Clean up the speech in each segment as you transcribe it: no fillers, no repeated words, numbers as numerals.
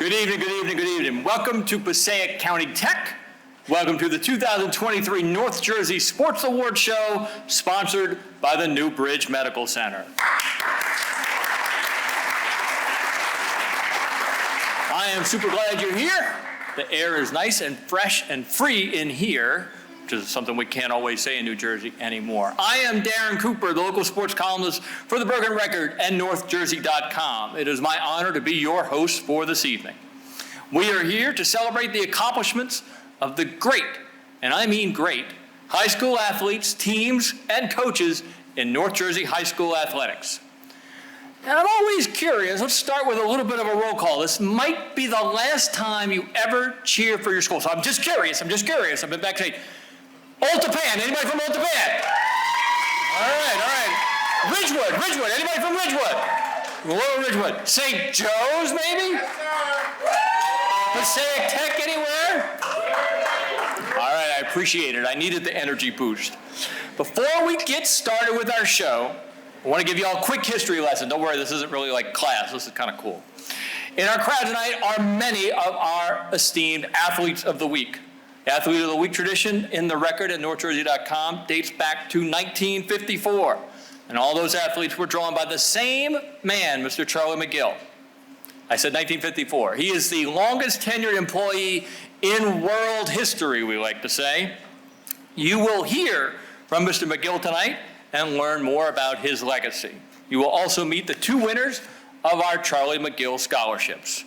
Good evening, good evening, good evening. Welcome to Passaic County Tech. Welcome to the 2023 North Jersey Sports Award Show, sponsored by the New Bridge Medical Center. I am super glad you're here. The air is nice and fresh and free in here, which is something we can't always say in New Jersey anymore. I am Darren Cooper, the local sports columnist for the Bergen Record and NorthJersey.com. It is my honor to be your host for this evening. We are here to celebrate the accomplishments of the great, and I mean great, high school athletes, teams, and coaches in North Jersey high school athletics. And I'm always curious, let's start with a little bit of a roll call. This might be the last time you ever cheer for your school. So I'm just curious. I've been back to Old Japan, anybody from Old Japan? All right. Ridgewood, anybody from Ridgewood? Lower Ridgewood. St. Joe's, maybe? Passaic Tech, anywhere? All right, I appreciate it. I needed the energy boost. Before we get started with our show, I want to give you all a quick history lesson. Don't worry, this isn't really like class. This is kind of cool. In our crowd tonight are many of our esteemed athletes of the week. The Athlete of the Week tradition in the record at NorthJersey.com dates back to 1954. And all those athletes were drawn by the same man, Mr. Charlie McGill. I said 1954. He is the longest tenured employee in world history, we like to say. You will hear from Mr. McGill tonight and learn more about his legacy. You will also meet the two winners of our Charlie McGill scholarships.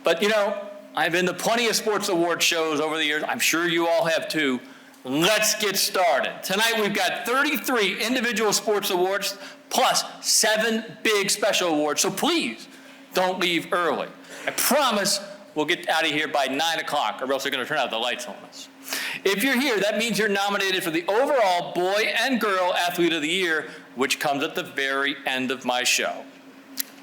But you know, I've been to plenty of sports award shows over the years. I'm sure you all have too. Let's get started. Tonight we've got 33 individual sports awards plus 7 big special awards. So please don't leave early. I promise we'll get out of here by 9 o'clock or else they're going to turn out the lights on us. If you're here, that means you're nominated for the overall Boy and Girl Athlete of the Year, which comes at the very end of my show.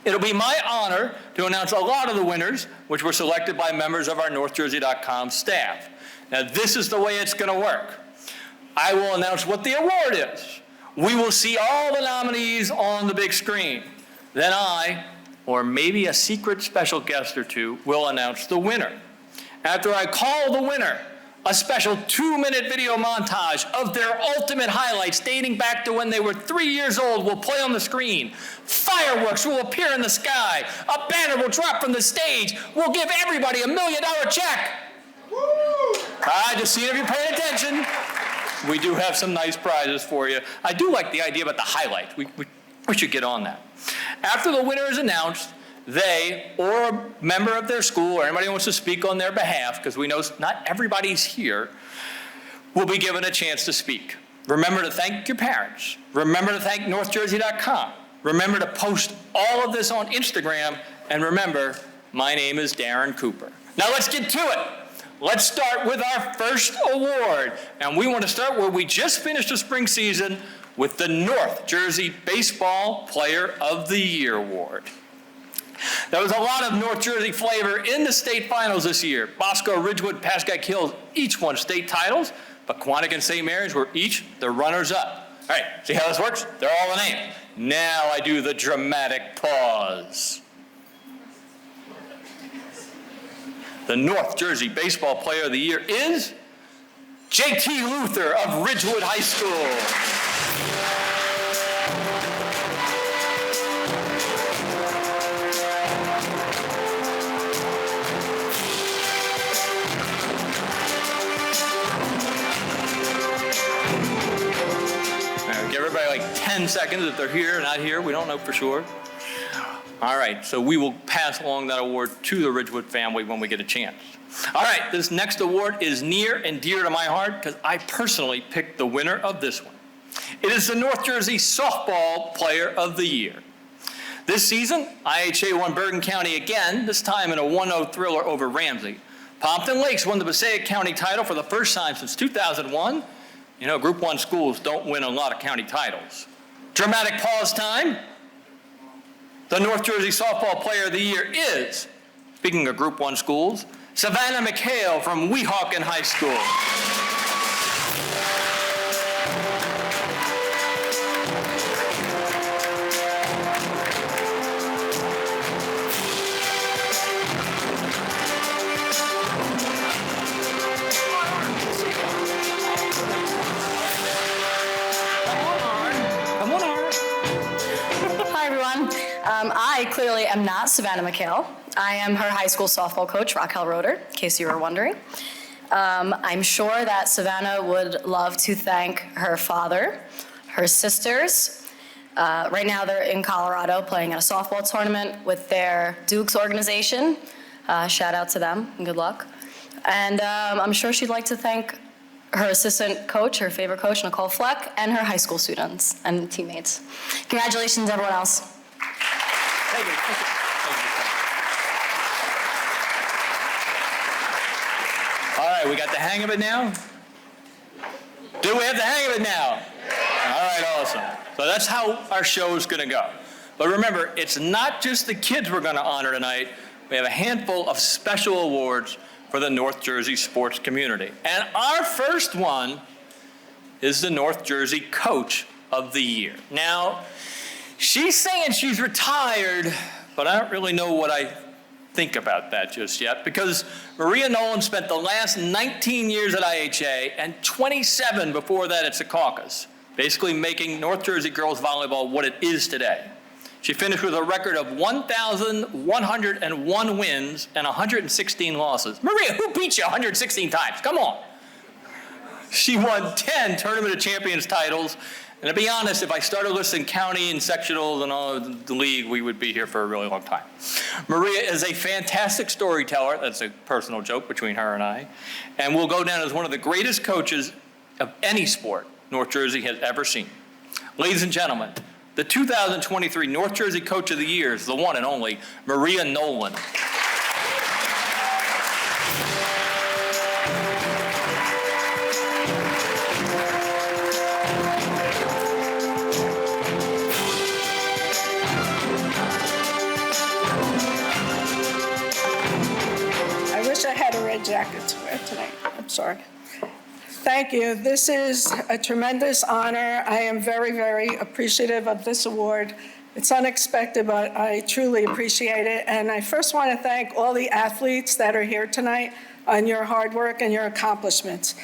It'll be my honor to announce a lot of the winners, which were selected by members of our NorthJersey.com staff. Now, this is the way it's going to work. I will announce what the award is. We will see all the nominees on the big screen. Then I, or maybe a secret special guest or two, will announce the winner. After I call the winner, a special 2-minute video montage of their ultimate highlights dating back to when they were 3 years old will play on the screen. Fireworks will appear in the sky. A banner will drop from the stage. We'll give everybody $1 million check. Woo! I just see if you're paying attention. We do have some nice prizes for you. I do like the idea about the highlights. We should get on that. After the winner is announced, they or a member of their school or anybody who wants to speak on their behalf, because we know not everybody's here, will be given a chance to speak. Remember to thank your parents. Remember to thank NorthJersey.com. Remember to post all of this on Instagram. And remember, my name is Darren Cooper. Now let's get to it. Let's start with our first award. And we want to start where we just finished the spring season with the North Jersey Baseball Player of the Year Award. There was a lot of North Jersey flavor in the state finals this year. Bosco, Ridgewood, Pascack Hills each won state titles, but Quantico and St. Mary's were each the runners-up. All right, see how this works? They're all a name. Now I do the dramatic pause. The North Jersey Baseball Player of the Year is J.T. Luther of Ridgewood High School. Everybody like 10 seconds if they're here or not here. We don't know for sure. All right, so we will pass along that award to the Ridgewood family when we get a chance. All right, this next award is near and dear to my heart because I personally picked the winner of this one. It is the North Jersey Softball Player of the Year. This season, IHA won Bergen County again, this time in a 1-0 thriller over Ramsey. Pompton Lakes won the Passaic County title for the first time since 2001. You know, Group 1 schools don't win a lot of county titles. Dramatic pause time. The North Jersey Softball Player of the Year is, speaking of Group 1 schools, Savannah McHale from Weehawken High School. I clearly am not Savannah McHale. I am her high school softball coach, Raquel Roeder, in case you were wondering. I'm sure that Savannah would love to thank her father, her sisters. Right now they're in Colorado playing at a softball tournament with their Dukes organization. Shout out to them and good luck. And I'm sure she'd like to thank her assistant coach, her favorite coach, Nicole Fleck, and her high school students and teammates. Congratulations, everyone else. Thank you. Thank you. All right, we got the hang of it now? Do we have the hang of it now? All right, awesome. So that's how our show is going to go. But remember, it's not just the kids we're going to honor tonight. We have a handful of special awards for the North Jersey sports community. And our first one is the North Jersey Coach of the Year. Now, she's saying she's retired, but I don't really know what I think about that just yet, because Maria Nolan spent the last 19 years at IHA and 27 before that at Secaucus, basically making North Jersey girls volleyball what it is today. She finished with a record of 1,101 wins and 116 losses. Maria, who beat you 116 times? Come on. She won 10 Tournament of Champions titles. And to be honest, if I started listing county and sectionals and all of the league, we would be here for a really long time. Maria is a fantastic storyteller. That's a personal joke between her and I. And will go down as one of the greatest coaches of any sport North Jersey has ever seen. Ladies and gentlemen, the 2023 North Jersey Coach of the Year is the one and only Maria Nolan. I wish I had a red jacket to wear tonight. I'm sorry. Thank you. This is a tremendous honor. I am very, very appreciative of this award. It's unexpected, but I truly appreciate it. And I first want to thank all the athletes that are here tonight on your hard work and your accomplishments.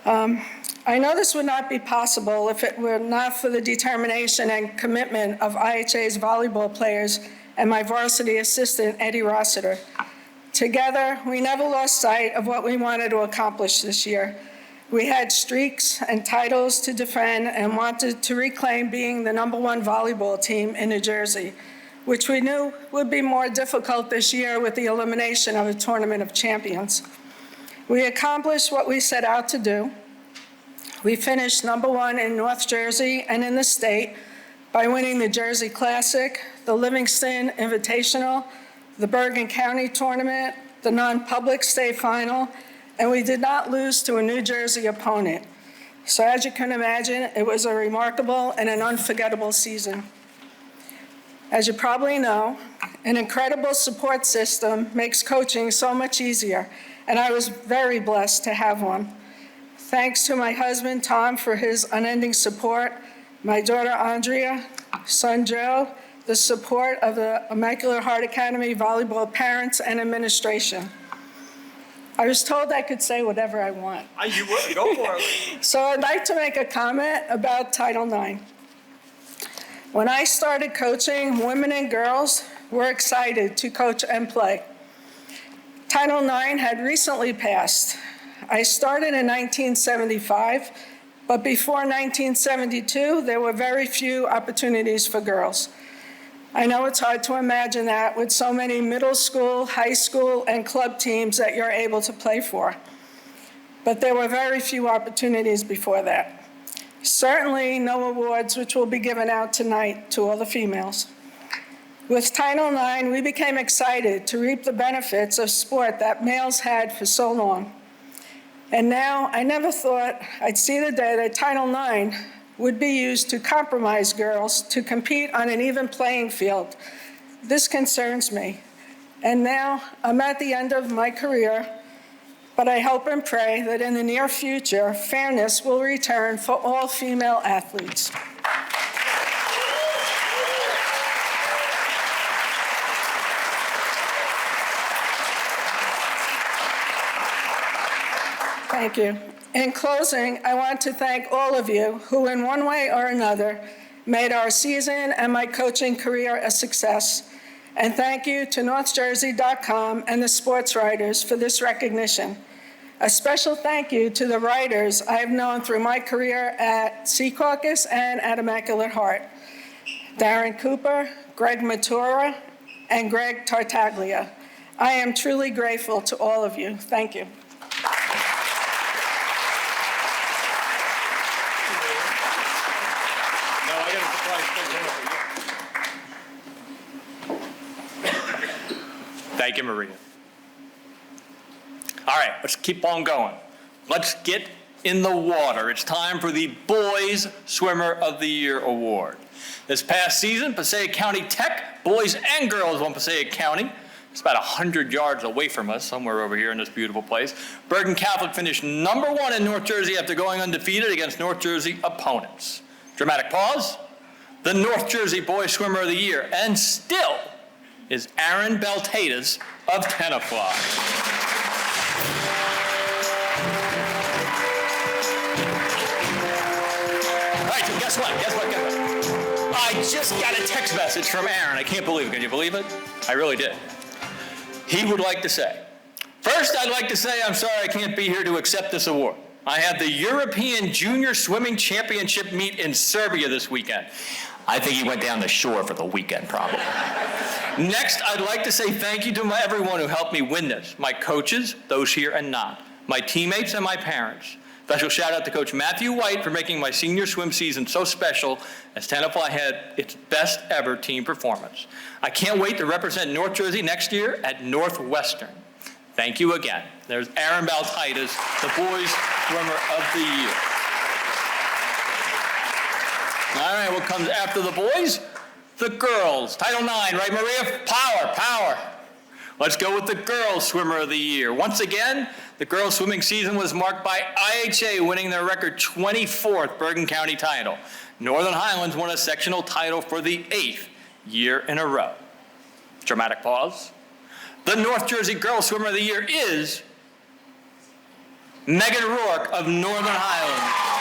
I know this would not be possible if it were not for the determination and commitment of IHA's volleyball players and my varsity assistant, Eddie Rossiter. Together, we never lost sight of what we wanted to accomplish this year. We had streaks and titles to defend and wanted to reclaim being the #1 volleyball team in New Jersey, which we knew would be more difficult this year with the elimination of a Tournament of Champions. We accomplished what we set out to do. We finished #1 in North Jersey and in the state by winning the Jersey Classic, the Livingston Invitational, the Bergen County Tournament, the non-public state final, and we did not lose to a New Jersey opponent. So as you can imagine, it was a remarkable and an unforgettable season. As you probably know, an incredible support system makes coaching so much easier, and I was very blessed to have one. Thanks to my husband, Tom, for his unending support, my daughter, Andrea, son, Joe, the support of the Immaculate Heart Academy volleyball parents and administration. I was told I could say whatever I want. You would, go for it. So I'd like to make a comment about Title IX. When I started coaching, women and girls were excited to coach and play. Title IX had recently passed. I started in 1975, but before 1972, there were very few opportunities for girls. I know it's hard to imagine that with so many middle school, high school, and club teams that you're able to play for. But there were very few opportunities before that. Certainly no awards which will be given out tonight to all the females. With Title IX, we became excited to reap the benefits of sport that males had for so long. And now I never thought I'd see the day that Title IX would be used to compromise girls to compete on an even playing field. This concerns me. And now I'm at the end of my career, but I hope and pray that in the near future, fairness will return for all female athletes. Thank you. In closing, I want to thank all of you who in one way or another made our season and my coaching career a success. And thank you to NorthJersey.com and the sports writers for this recognition. A special thank you to the writers I have known through my career at Sea Caucus and at Immaculate Heart. Darren Cooper, Greg Matura, and Greg Tartaglia. I am truly grateful to all of you. Thank you. Thank you, Maria. All right, let's keep on going. Let's get in the water. It's time for the Boys Swimmer of the Year Award. This past season, Passaic County Tech, boys and girls won Passaic County. It's about 100 yards away from us, somewhere over here in this beautiful place. Bergen Catholic finished number 1 in North Jersey after going undefeated against North Jersey opponents. Dramatic pause. The North Jersey Boys Swimmer of the Year, and still, is Aaron Baltatus of Tenafly. All right, so guess what? I just got a text message from Aaron. I can't believe it. Can you believe it? I really did. He would like to say, first, I'd like to say I'm sorry I can't be here to accept this award. I had the European Junior Swimming Championship meet in Serbia this weekend. I think he went down the shore for the weekend, probably. Next, I'd like to say thank you to everyone who helped me win this. My coaches, those here and not, my teammates and my parents. Special shout out to Coach Matthew White for making my senior swim season so special as Tenafly had its best ever team performance. I can't wait to represent North Jersey next year at Northwestern. Thank you again. There's Aaron Baltatus, the Boys Swimmer of the Year. All right, what comes after the boys? The girls. Title IX, right, Maria? Power. Let's go with the Girls Swimmer of the Year. Once again, the girls' swimming season was marked by IHA winning their record 24th Bergen County title. Northern Highlands won a sectional title for the 8th year in a row. Dramatic pause. The North Jersey Girls Swimmer of the Year is Megan Rourke of Northern Highlands.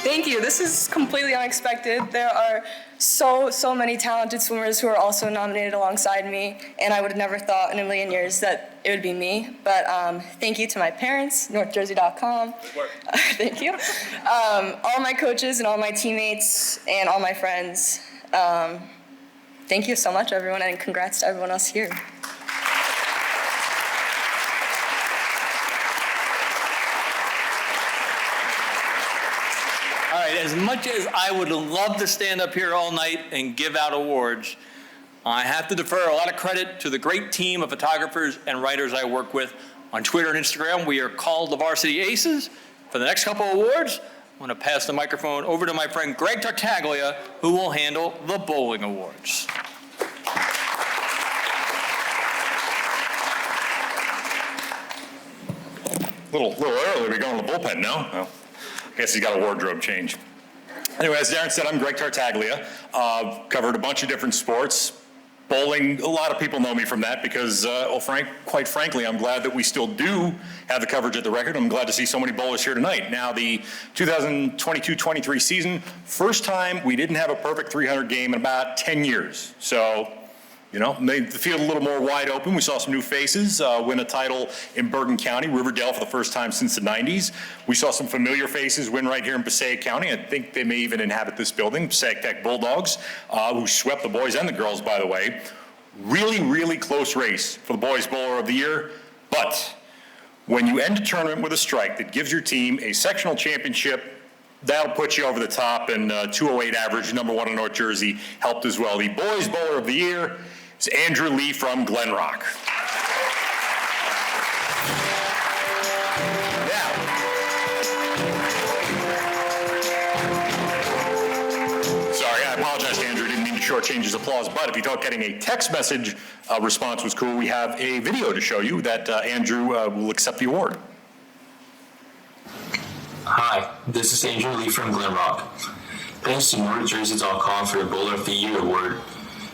Thank you. This is completely unexpected. There are so many talented swimmers who are also nominated alongside me, and I would have never thought in a million years that it would be me. But thank you to my parents, NorthJersey.com. Thank you. All my coaches and all my teammates and all my friends. Thank you so much, everyone, and congrats to everyone else here. All right, as much as I would love to stand up here all night and give out awards, I have to defer a lot of credit to the great team of photographers and writers I work with. On Twitter and Instagram, we are called the Varsity Aces. For the next couple awards, I'm going to pass the microphone over to my friend Greg Tartaglia, who will handle the bowling awards. A little early. We're going to the bullpen now. Well, I guess he's got a wardrobe change. Anyway, as Darren said, I'm Greg Tartaglia. Covered a bunch of different sports. Bowling, a lot of people know me from that because, quite frankly, I'm glad that we still do have the coverage at the record. I'm glad to see so many bowlers here tonight. Now, the 2022-23 season, first time we didn't have a perfect 300 game in about 10 years. So, you know, made the field a little more wide open. We saw some new faces win a title in Bergen County, Riverdale for the first time since the 90s. We saw some familiar faces win right here in Passaic County. I think they may even inhabit this building, Passaic Tech Bulldogs, who swept the boys and the girls, by the way. Really close race for the Boys Bowler of the Year. But when you end a tournament with a strike that gives your team a sectional championship, that'll put you over the top, and 208 average, number 1 in North Jersey, helped as well. The Boys Bowler of the Year is Andrew Lee from Glen Rock. Sorry, I apologize to Andrew. Didn't mean to shortchange his applause. But if you thought getting a text message response was cool, we have a video to show you that Andrew will accept the award. Hi, this is Andrew Lee from Glen Rock. Thanks to NorthJersey.com for the Bowler of the Year award.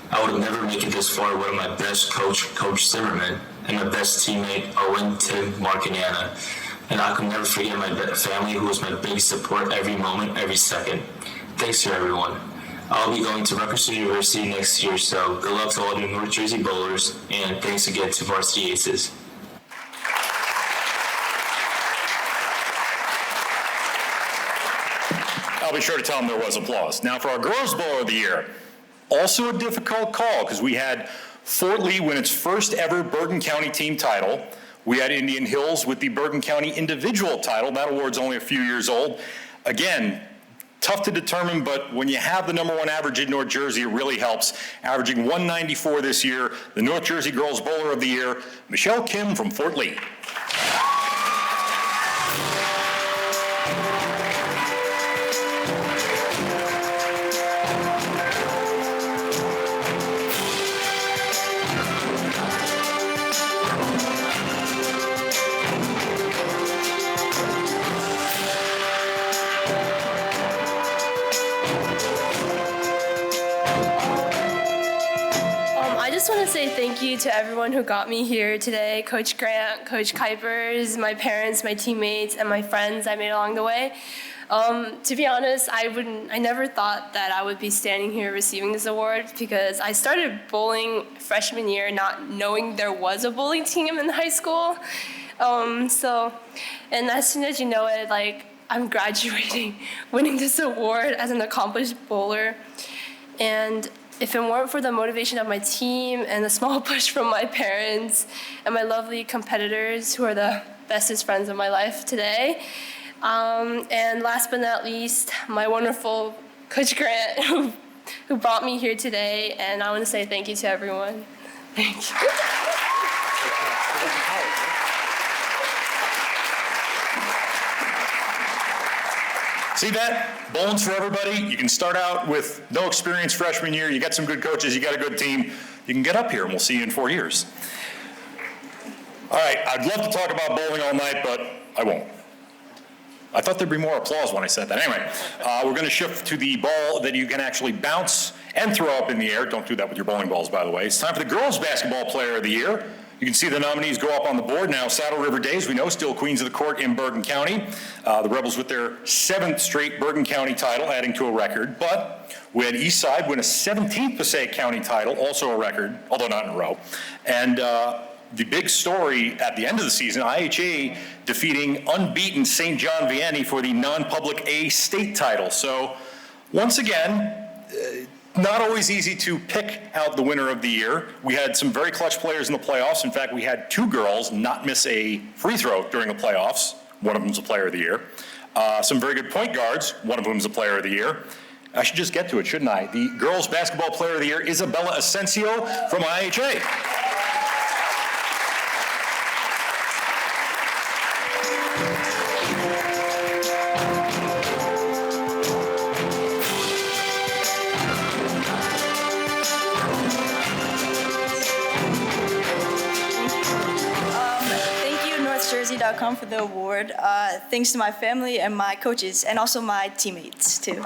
I would have never made it this far without my best coach, Coach Zimmerman, and my best teammate, Owen, Tim, Mark, and Anna. And I could never forget my family, who was my biggest support every moment, every second. Thanks to everyone. I'll be going to Rutgers University next year, so good luck to all the North Jersey bowlers, and thanks again to Varsity Aces. I'll be sure to tell them there was applause. Now for our Girls Bowler of the Year, also a difficult call because we had Fort Lee win its first ever Bergen County team title. We had Indian Hills with the Bergen County individual title. That award's only a few years old. Again, tough to determine, but when you have the #1 average in North Jersey, it really helps. Averaging 194 this year, the North Jersey Girls Bowler of the Year, Michelle Kim from Fort Lee. I just want to say thank you to everyone who got me here today, Coach Grant, Coach Kuipers, my parents, my teammates, and my friends I made along the way. To be honest, I never thought that I would be standing here receiving this award because I started bowling freshman year not knowing there was a bowling team in high school. And as soon as you know it, I'm graduating, winning this award as an accomplished bowler. And if it weren't for the motivation of my team and the small push from my parents and my lovely competitors who are the bestest friends of my life today, and last but not least, my wonderful Coach Grant who brought me here today, and I want to say thank you to everyone. Thank you. See that? Bowling's for everybody. You can start out with no experience freshman year. You got some good coaches. You got a good team. You can get up here, and we'll see you in 4 years. All right, I'd love to talk about bowling all night, but I won't. I thought there'd be more applause when I said that. Anyway, we're going to shift to the ball that you can actually bounce and throw up in the air. Don't do that with your bowling balls, by the way. It's time for the Girls Basketball Player of the Year. You can see the nominees go up on the board now. Saddle River Days, we know, still queens of the court in Bergen County. The Rebels with their 7th straight Bergen County title, adding to a record. But we had Eastside win a 17th Passaic County title, also a record, although not in a row. And the big story at the end of the season, IHA defeating unbeaten St. John Vianney for the non-public A state title. So once again, not always easy to pick out the winner of the year. We had some very clutch players in the playoffs. In fact, we had 2 girls not miss a free throw during the playoffs. One of them's a player of the year. Some very good point guards. One of them's a player of the year. I should just get to it, shouldn't I? The Girls Basketball Player of the Year, Isabella Asensio from IHA. NorthJersey.com for the award. Thanks to my family and my coaches, and also my teammates, too.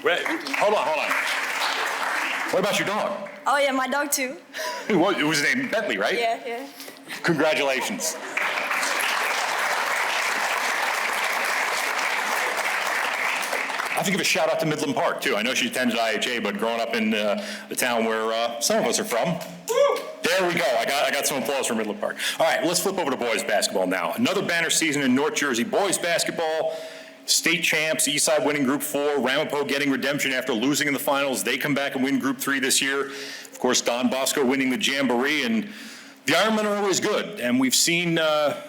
Wait, hold on. What about your dog? Oh, yeah, my dog, too. It was named Bentley, right? Yeah. Congratulations. I have to give a shout out to Midland Park, too. I know she attended IHA, but growing up in the town where some of us are from, there we go. I got some applause for Midland Park. All right, let's flip over to boys basketball now. Another banner season in North Jersey boys basketball. State champs, Eastside winning Group 4, Ramapo getting redemption after losing in the finals. They come back and win Group 3 this year. Of course, Don Bosco winning the Jamboree, and the Ironmen are always good. And we've seen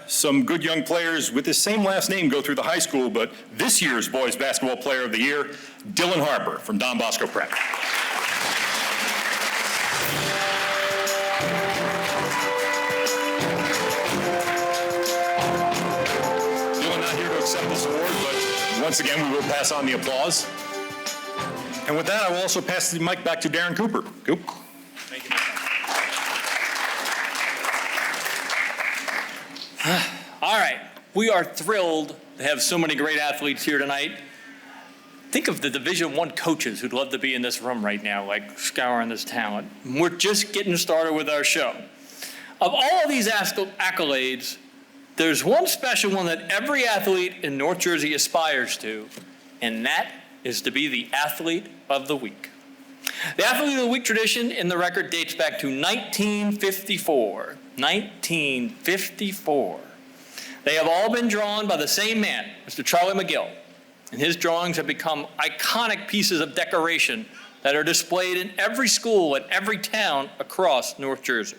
some good young players with the same last name go through the high school, but this year's boys basketball player of the year, Dylan Harper from Don Bosco Prep. Dylan not here to accept this award, but once again, we will pass on the applause. And with that, I will also pass the mic back to Darren Cooper. Coop. Thank you. All right, we are thrilled to have so many great athletes here tonight. Think of the Division I coaches who'd love to be in this room right now, like scouring this talent. We're just getting started with our show. Of all of these accolades, there's one special one that every athlete in North Jersey aspires to, and that is to be the Athlete of the Week. The Athlete of the Week tradition in the record dates back to 1954. 1954. They have all been drawn by the same man, Mr. Charlie McGill, and his drawings have become iconic pieces of decoration that are displayed in every school and every town across North Jersey.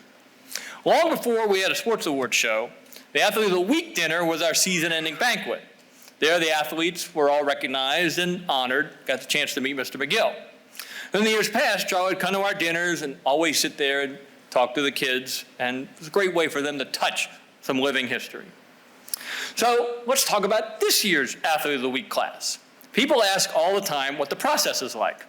Long before we had a sports awards show, the Athlete of the Week dinner was our season-ending banquet. There, the athletes were all recognized and honored, got the chance to meet Mr. McGill. In the years past, Charlie would come to our dinners and always sit there and talk to the kids, and it was a great way for them to touch some living history. So let's talk about this year's Athlete of the Week class. People ask all the time what the process is like.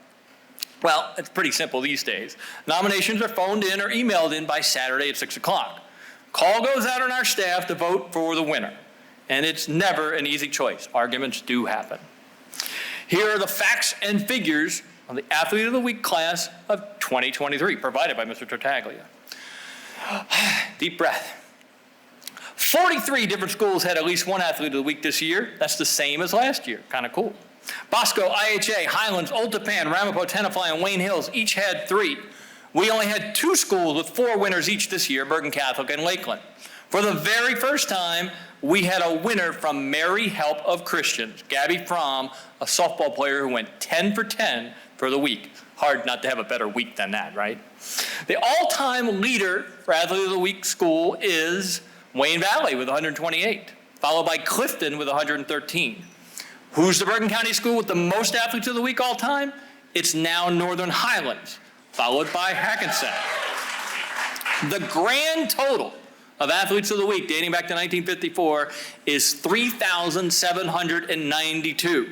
Well, it's pretty simple these days. Nominations are phoned in or emailed in by Saturday at 6 o'clock. Call goes out on our staff to vote for the winner. And it's never an easy choice. Arguments do happen. Here are the facts and figures of the Athlete of the Week class of 2023, provided by Mr. Tartaglia. Deep breath. 43 different schools had at least one Athlete of the Week this year. That's the same as last year. Kind of cool. Bosco, IHA, Highlands, Old Tappan, Ramapo, Tenafly, and Wayne Hills each had 3. We only had 2 schools with 4 winners each this year, Bergen Catholic and Lakeland. For the very first time, we had a winner from Mary Help of Christians, Gabby Fromm, a softball player who went 10 for 10 for the week. Hard not to have a better week than that, right? The all-time leader for Athlete of the Week school is Wayne Valley with 128, followed by Clifton with 113. Who's the Bergen County school with the most athletes of the week all time? It's now Northern Highlands, followed by Hackensack. The grand total of athletes of the week dating back to 1954 is 3,792.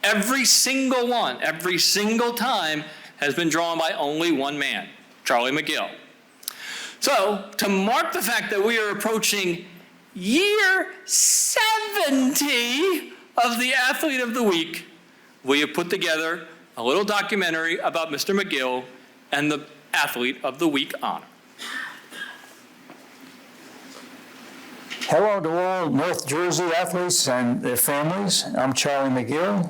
Every single one, every single time has been drawn by only one man, Charlie McGill. So, to mark the fact that we are approaching year 70 of the Athlete of the Week, we have put together a little documentary about Mr. McGill and the Athlete of the Week honor. Hello to all North Jersey athletes and their families. I'm Charlie McGill,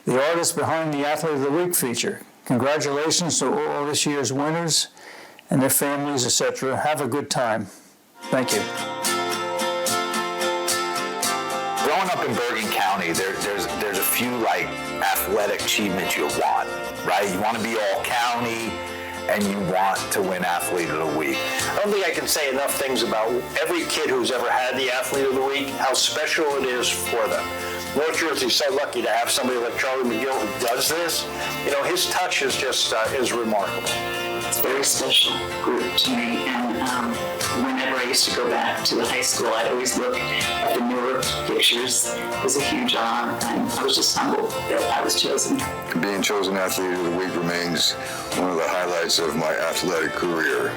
the artist behind the Athlete of the Week feature. Congratulations to all this year's winners and their families, etc. Have a good time. Thank you. Growing up in Bergen County, there's a few like athletic achievements you want, right? You want to be all county, and you want to win Athlete of the Week. I don't think I can say enough things about every kid who's ever had the Athlete of the Week, how special it is for them. North Jersey's so lucky to have somebody like Charlie McGill who does this. You know, his touch is just is remarkable. It's a very special group to me, and whenever I used to go back to the high school, I'd always look at the newer pictures. It was a huge honor, and I was just humbled that I was chosen. Being chosen Athlete of the Week remains one of the highlights of my athletic career.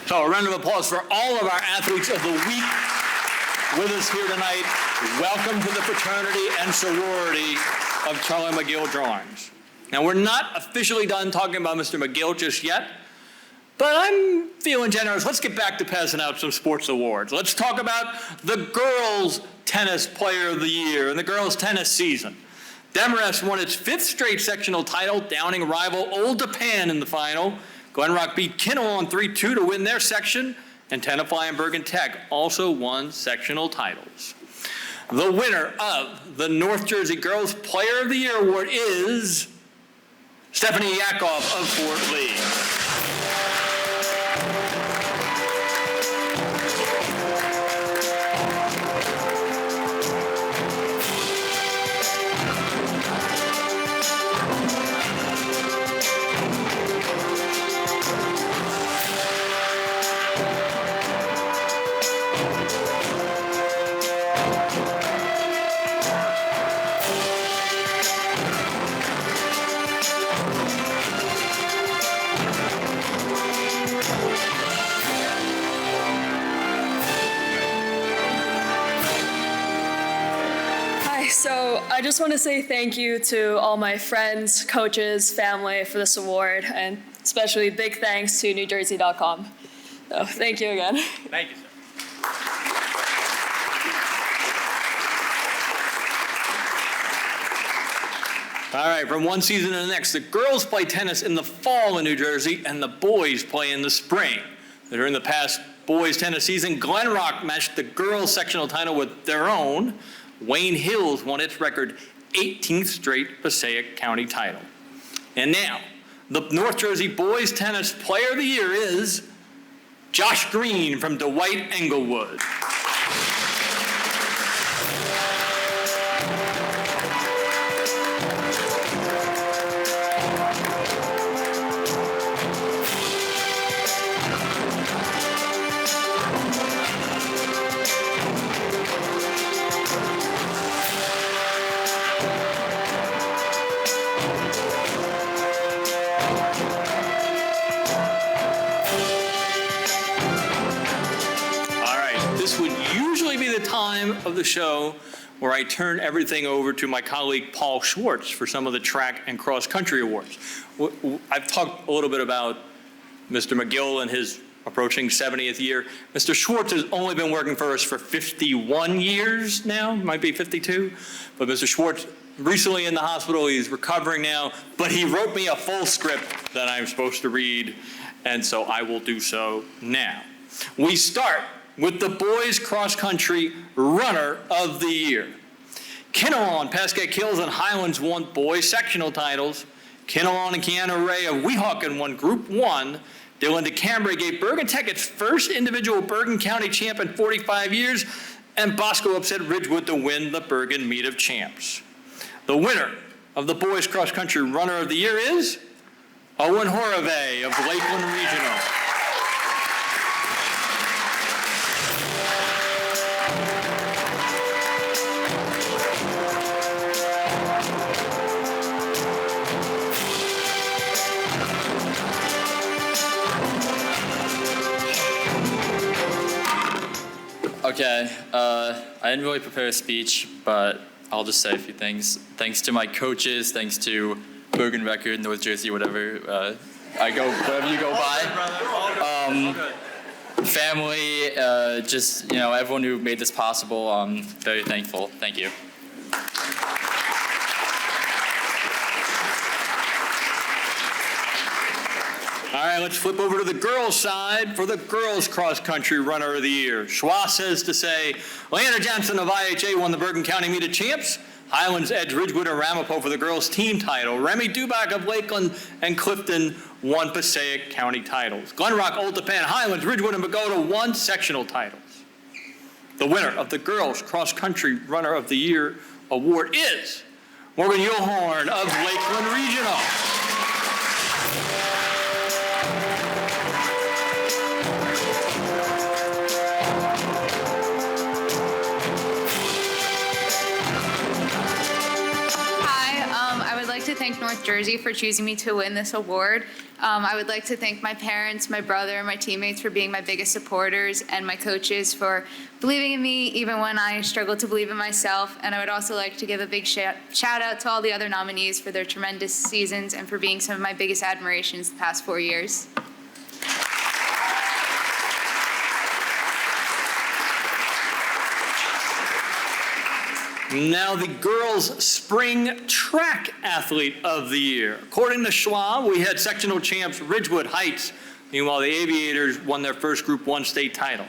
So a round of applause for all of our Athletes of the Week with us here tonight. Welcome to the fraternity and sorority of Charlie McGill drawings. Now, we're not officially done talking about Mr. McGill just yet, but I'm feeling generous. Let's get back to passing out some sports awards. Let's talk about the girls' tennis player of the year and the girls' tennis season. Demarest won its 5th straight sectional title, downing rival Old Tappan in the final. Glen Rock beat Kinnell on 3-2 to win their section, and Tenafly and Bergen Tech also won sectional titles. The winner of the North Jersey Girls Player of the Year Award is Stephanie Yakov of Fort Lee. So I just want to say thank you to all my friends, coaches, family for this award, and especially big thanks to NorthJersey.com. So thank you again. Thank you, sir. All right, from one season to the next, the girls play tennis in the fall in New Jersey, and the boys play in the spring. During the past boys tennis season, Glen Rock matched the girls sectional title with their own. Wayne Hills won its record 18th straight Passaic County title. And now, the North Jersey Boys Tennis Player of the Year is Josh Green from Dwight Englewood. Of the show where I turn everything over to my colleague Paul Schwartz for some of the track and cross country awards. I've talked a little bit about Mr. McGill and his approaching 70th year. Mr. Schwartz has only been working for us for 51 years now, might be 52, but Mr. Schwartz recently in the hospital, he's recovering now, but he wrote me a full script that I'm supposed to read, and so I will do so now. We start with the boys cross-country runner of the year. Kinnelon, Pascack Hills, and Highlands won boys sectional titles. Kinnelon and Keanu Ray of Weehawken won Group 1. Dylan DeCambray gave Bergen Tech its first individual Bergen County champ in 45 years, and Bosco upset Ridgewood to win the Bergen Meet of Champs. The winner of the boys cross-country runner of the year is Owen Horave of Lakeland Regional. Okay, I didn't really prepare a speech, but I'll just say a few things. Thanks to my coaches, thanks to Bergen Record, North Jersey, whatever I go, whatever you go by. Family, just, everyone who made this possible, I'm very thankful. Thank you. All right, let's flip over to the girls' side for the girls' cross-country runner of the year. Schwa says to say, Leanna Johnson of IHA won the Bergen County Meet of Champs. Highlands edged Ridgewood and Ramapo for the girls' team title. Remy Dubak of Lakeland and Clifton won Passaic County titles. Glen Rock, Old Tappan, Highlands, Ridgewood, and Pagoda won sectional titles. The winner of the girls' cross-country runner of the year award is Morgan Yulhorn of Lakeland Regional. To thank North Jersey for choosing me to win this award. I would like to thank my parents, my brother, my teammates for being my biggest supporters, and my coaches for believing in me even when I struggled to believe in myself. And I would also like to give a big shout out to all the other nominees for their tremendous seasons and for being some of my biggest admirations the past 4 years. Now the girls' spring track athlete of the year. According to Schwa, we had sectional champs Ridgewood Heights. Meanwhile, the Aviators won their first Group 1 state title.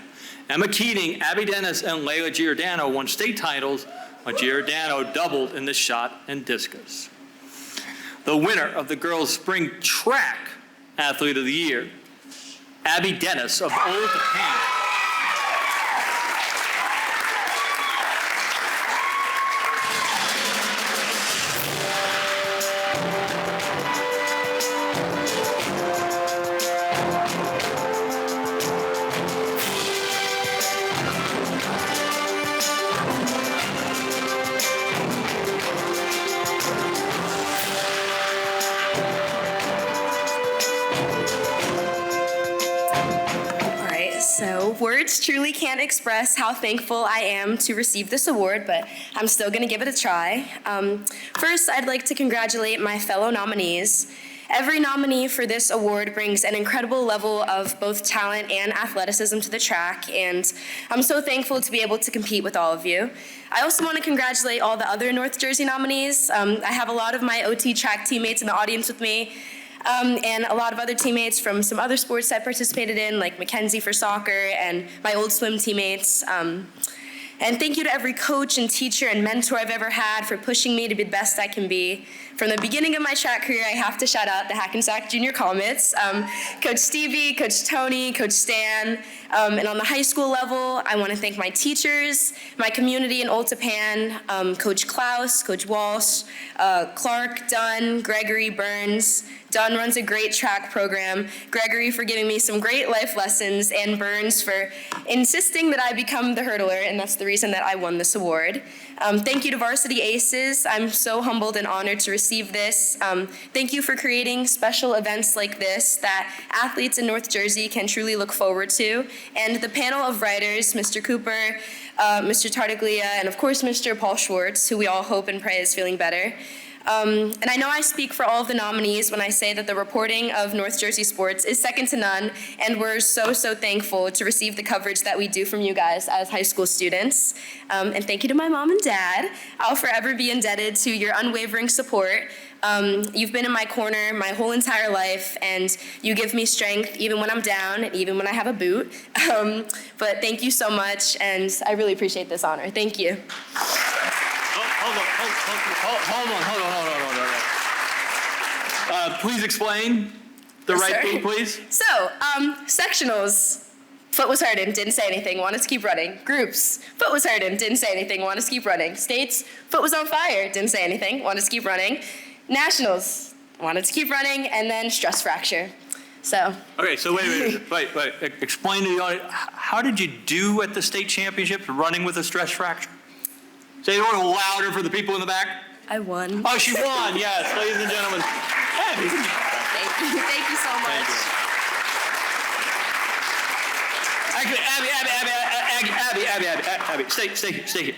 Emma Keating, Abby Dennis, and Layla Giordano won state titles, but Giordano doubled in the shot and discus. The winner of the girls' spring track athlete of the year, Abby Dennis of Old Tappan. Words truly can't express how thankful I am to receive this award, but I'm still going to give it a try. First, I'd like to congratulate my fellow nominees. Every nominee for this award brings an incredible level of both talent and athleticism to the track, and I'm so thankful to be able to compete with all of you. I also want to congratulate all the other North Jersey nominees. I have a lot of my OT track teammates in the audience with me, and a lot of other teammates from some other sports I participated in, like Mackenzie for soccer, and my old swim teammates. And thank you to every coach and teacher and mentor I've ever had for pushing me to be the best I can be. From the beginning of my track career, I have to shout out the Hackensack Junior Comets, Coach Stevie, Coach Tony, Coach Stan. And on the high school level, I want to thank my teachers, my community in Old Tappan, Coach Klaus, Coach Walsh, Clark, Dunn, Gregory, Burns. Dunn runs a great track program, Gregory for giving me some great life lessons, and Burns for insisting that I become the hurdler, and that's the reason that I won this award. Thank you to Varsity Aces. I'm so humbled and honored to receive this. Thank you for creating special events like this that athletes in North Jersey can truly look forward to. And the panel of writers, Mr. Cooper, Mr. Tartaglia, and of course Mr. Paul Schwartz, who we all hope and pray is feeling better. And I know I speak for all of the nominees when I say that the reporting of North Jersey sports is second to none, and we're so, so thankful to receive the coverage that we do from you guys as high school students. And thank you to my mom and dad. I'll forever be indebted to your unwavering support. You've been in my corner my whole entire life, and you give me strength even when I'm down, and even when I have a boot. But thank you so much, and I really appreciate this honor. Thank you. Hold on. Please explain the right thing, please. So, sectionals. Foot was hurting, didn't say anything, wanted to keep running. Groups. Foot was hurting, didn't say anything, wanted to keep running. States. Foot was on fire, didn't say anything, wanted to keep running. Nationals. Wanted to keep running, and then stress fracture. So. Okay, so wait. Explain to the audience, how did you do at the state championships running with a stress fracture? Say it a little louder for the people in the back. I won. Oh, she won, yes, ladies and gentlemen. Thank you so much. Actually, Abby, stay here.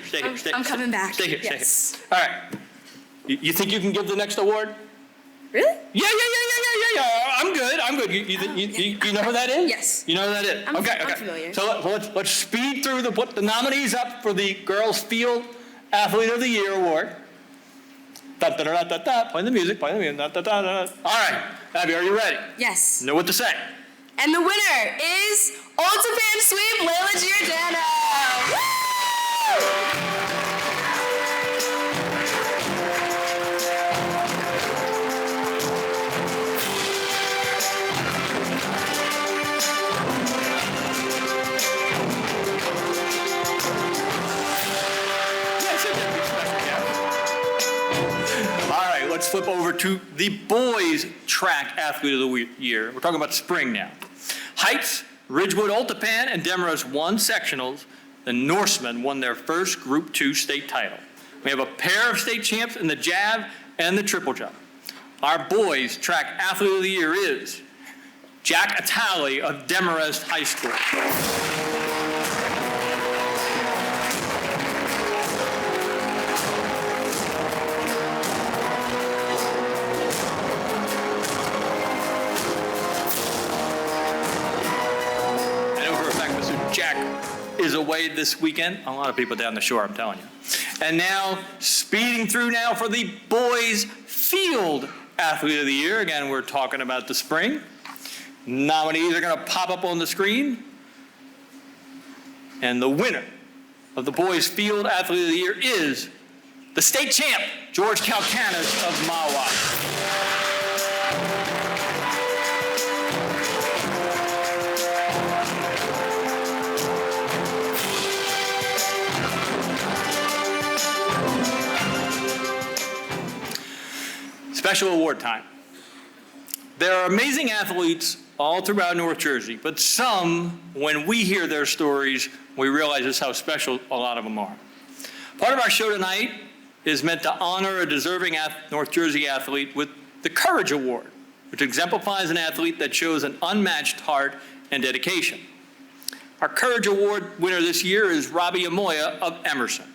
I'm coming back. Stay here. Yes. All right. You think you can give the next award? Really? Yeah. I'm good. You know who that is? Yes. You know who that is? Okay. I'm familiar. So let's speed through put the nominees up for the Girls Field Athlete of the Year Award. Play the music. All right. Abby, are you ready? Yes. Know what to say. And the winner is Old Tappan Sweep, Layla Giordano. Woo! Let's flip over to the boys track athlete of the year. We're talking about spring now. Heights, Ridgewood, Old Tappan, and Demarest won sectionals. The Norsemen won their first Group 2 state title. We have a pair of state champs in the jav and the triple jump. Our boys track athlete of the year is Jack Atali of Demarest High School. Jack is away this weekend. A lot of people down the shore, I'm telling you. And now, speeding through now for the boys field athlete of the year. Again, we're talking about the spring. Nominees are going to pop up on the screen. And the winner of the boys field athlete of the year is the state champ, George Kalkanis of Mawa. Special award time. There are amazing athletes all throughout North Jersey, but some, when we hear their stories, we realize just how special a lot of them are. Part of our show tonight is meant to honor a deserving North Jersey athlete with the Courage Award, which exemplifies an athlete that shows an unmatched heart and dedication. Our Courage Award winner this year is Robbie Amoya of Emerson.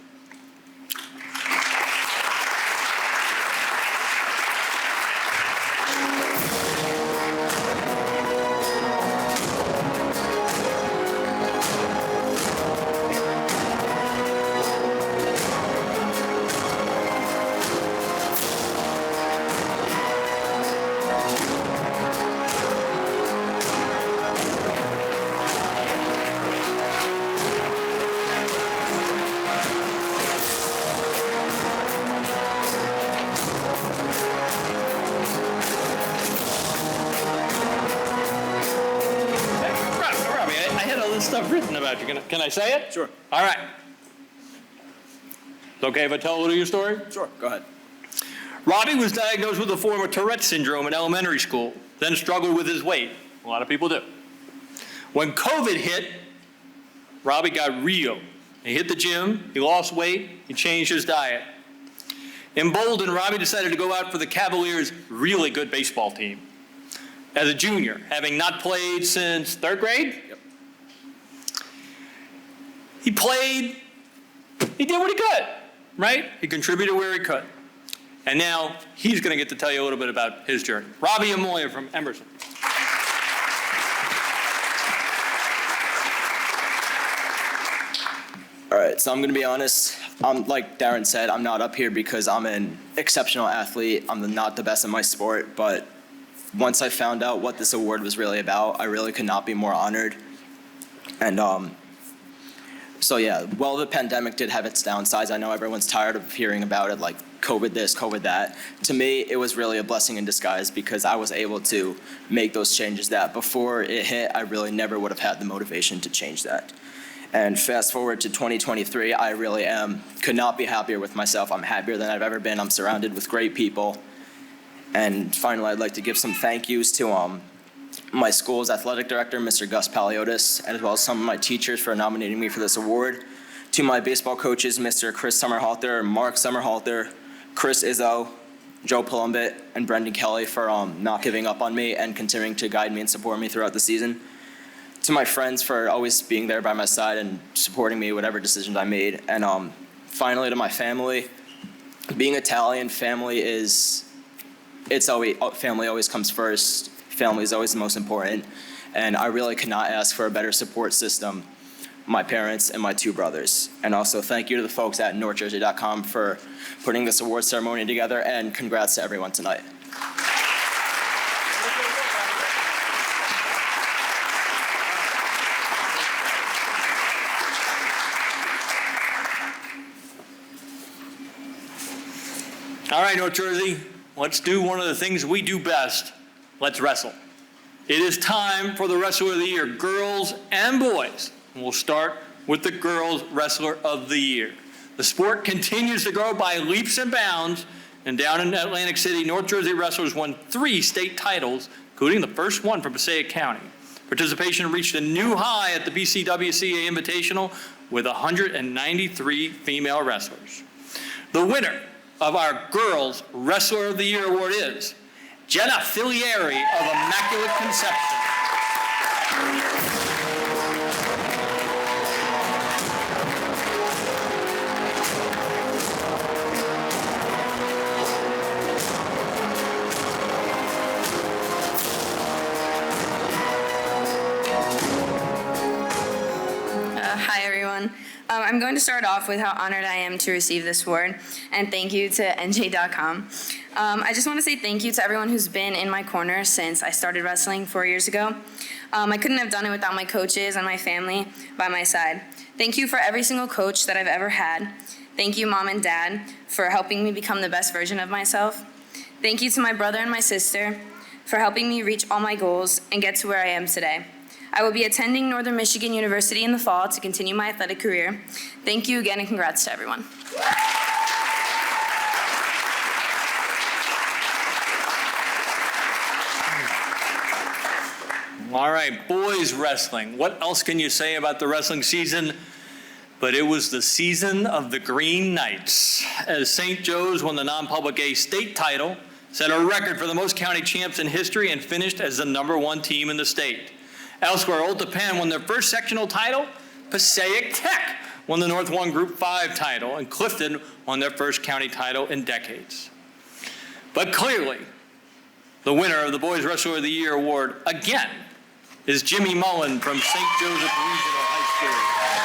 Stuff written about you. Can I say it? Sure. All right. It's okay if I tell a little of your story? Sure, go ahead. Robbie was diagnosed with a form of Tourette's syndrome in elementary school, then struggled with his weight. A lot of people do. When COVID hit, Robbie got real. He hit the gym, he lost weight, he changed his diet. Emboldened, Robbie decided to go out for the Cavaliers' really good baseball team. As a junior, having not played since third grade, he played, he did what he could, right? He contributed where he could. And now he's going to get to tell you a little bit about his journey. Robbie Amoya from Emerson. All right, so I'm going to be honest. Like Darren said, I'm not up here because I'm an exceptional athlete. I'm not the best in my sport, but once I found out what this award was really about, I really could not be more honored. And so yeah, well, the pandemic did have its downsides. I know everyone's tired of hearing about it, like COVID this, COVID that. To me, it was really a blessing in disguise because I was able to make those changes that before it hit, I really never would have had the motivation to change that. And fast forward to 2023, I really could not be happier with myself. I'm happier than I've ever been. I'm surrounded with great people. And finally, I'd like to give some thank yous to my school's athletic director, Mr. Gus Paliotis, as well as some of my teachers for nominating me for this award. To my baseball coaches, Mr. Chris Summerhalter, Mark Summerhalter, Chris Izzo, Joe Palumbit, and Brendan Kelly for not giving up on me and continuing to guide me and support me throughout the season. To my friends for always being there by my side and supporting me whatever decisions I made. And finally, to my family, being Italian, family always comes first. Family is always the most important, and I really could not ask for a better support system, my parents and my two brothers. And also thank you to the folks at NorthJersey.com for putting this award ceremony together, and congrats to everyone tonight. All right, North Jersey, let's do one of the things we do best. Let's wrestle. It is time for the Wrestler of the Year, girls and boys. And we'll start with the Girls Wrestler of the Year. The sport continues to grow by leaps and bounds, and down in Atlantic City, North Jersey wrestlers won 3 state titles, including the first one for Passaic County. Participation reached a new high at the BCWCA Invitational with 193 female wrestlers. The winner of our Girls Wrestler of the Year award is Jenna Filieri of Immaculate Conception. Hi, everyone. I'm going to start off with how honored I am to receive this award, and thank you to NJ.com. I just want to say thank you to everyone who's been in my corner since I started wrestling 4 years ago. I couldn't have done it without my coaches and my family by my side. Thank you for every single coach that I've ever had. Thank you, Mom and Dad, for helping me become the best version of myself. Thank you to my brother and my sister for helping me reach all my goals and get to where I am today. I will be attending Northern Michigan University in the fall to continue my athletic career. Thank you again, and congrats to everyone. All right, boys wrestling. What else can you say about the wrestling season? But it was the season of the Green Knights, as St. Joe's won the non-public A state title, set a record for the most county champs in history, and finished as the #1 team in the state. Elsewhere, Old Tappan won their first sectional title. Passaic Tech won the North 1 Group 5 title, and Clifton won their first county title in decades. But clearly, the winner of the Boys Wrestler of the Year award again is Jimmy Mullen from St. Joseph Regional High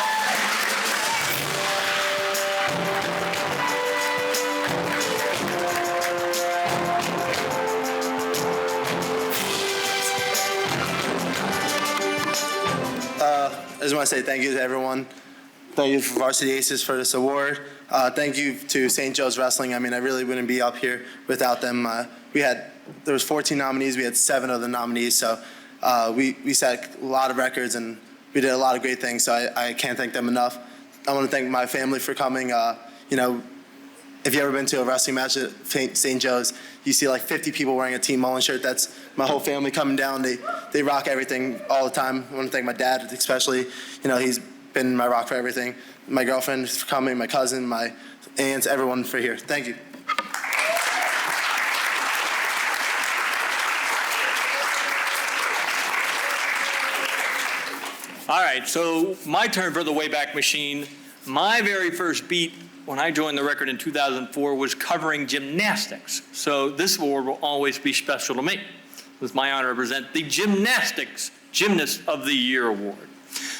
I just want to say thank you to everyone. Thank you for Varsity Aces for this award. Thank you to St. Joe's Wrestling. I mean, I really wouldn't be up here without them. There was 14 nominees. We had 7 of the nominees. So we set a lot of records and we did a lot of great things. So I can't thank them enough. I want to thank my family for coming. You know, if you've ever been to a wrestling match at St. Joe's, you see like 50 people wearing a Team Mullen shirt. That's my whole family coming down. They rock everything all the time. I want to thank my dad especially. You know, he's been my rock for everything. My girlfriend for coming, my cousin, my aunts, everyone for here. Thank you. All right, so my turn for the Wayback Machine. My very first beat when I joined the record in 2004 was covering gymnastics. So this award will always be special to me. It's my honor to present the Gymnastics Gymnast of the Year Award.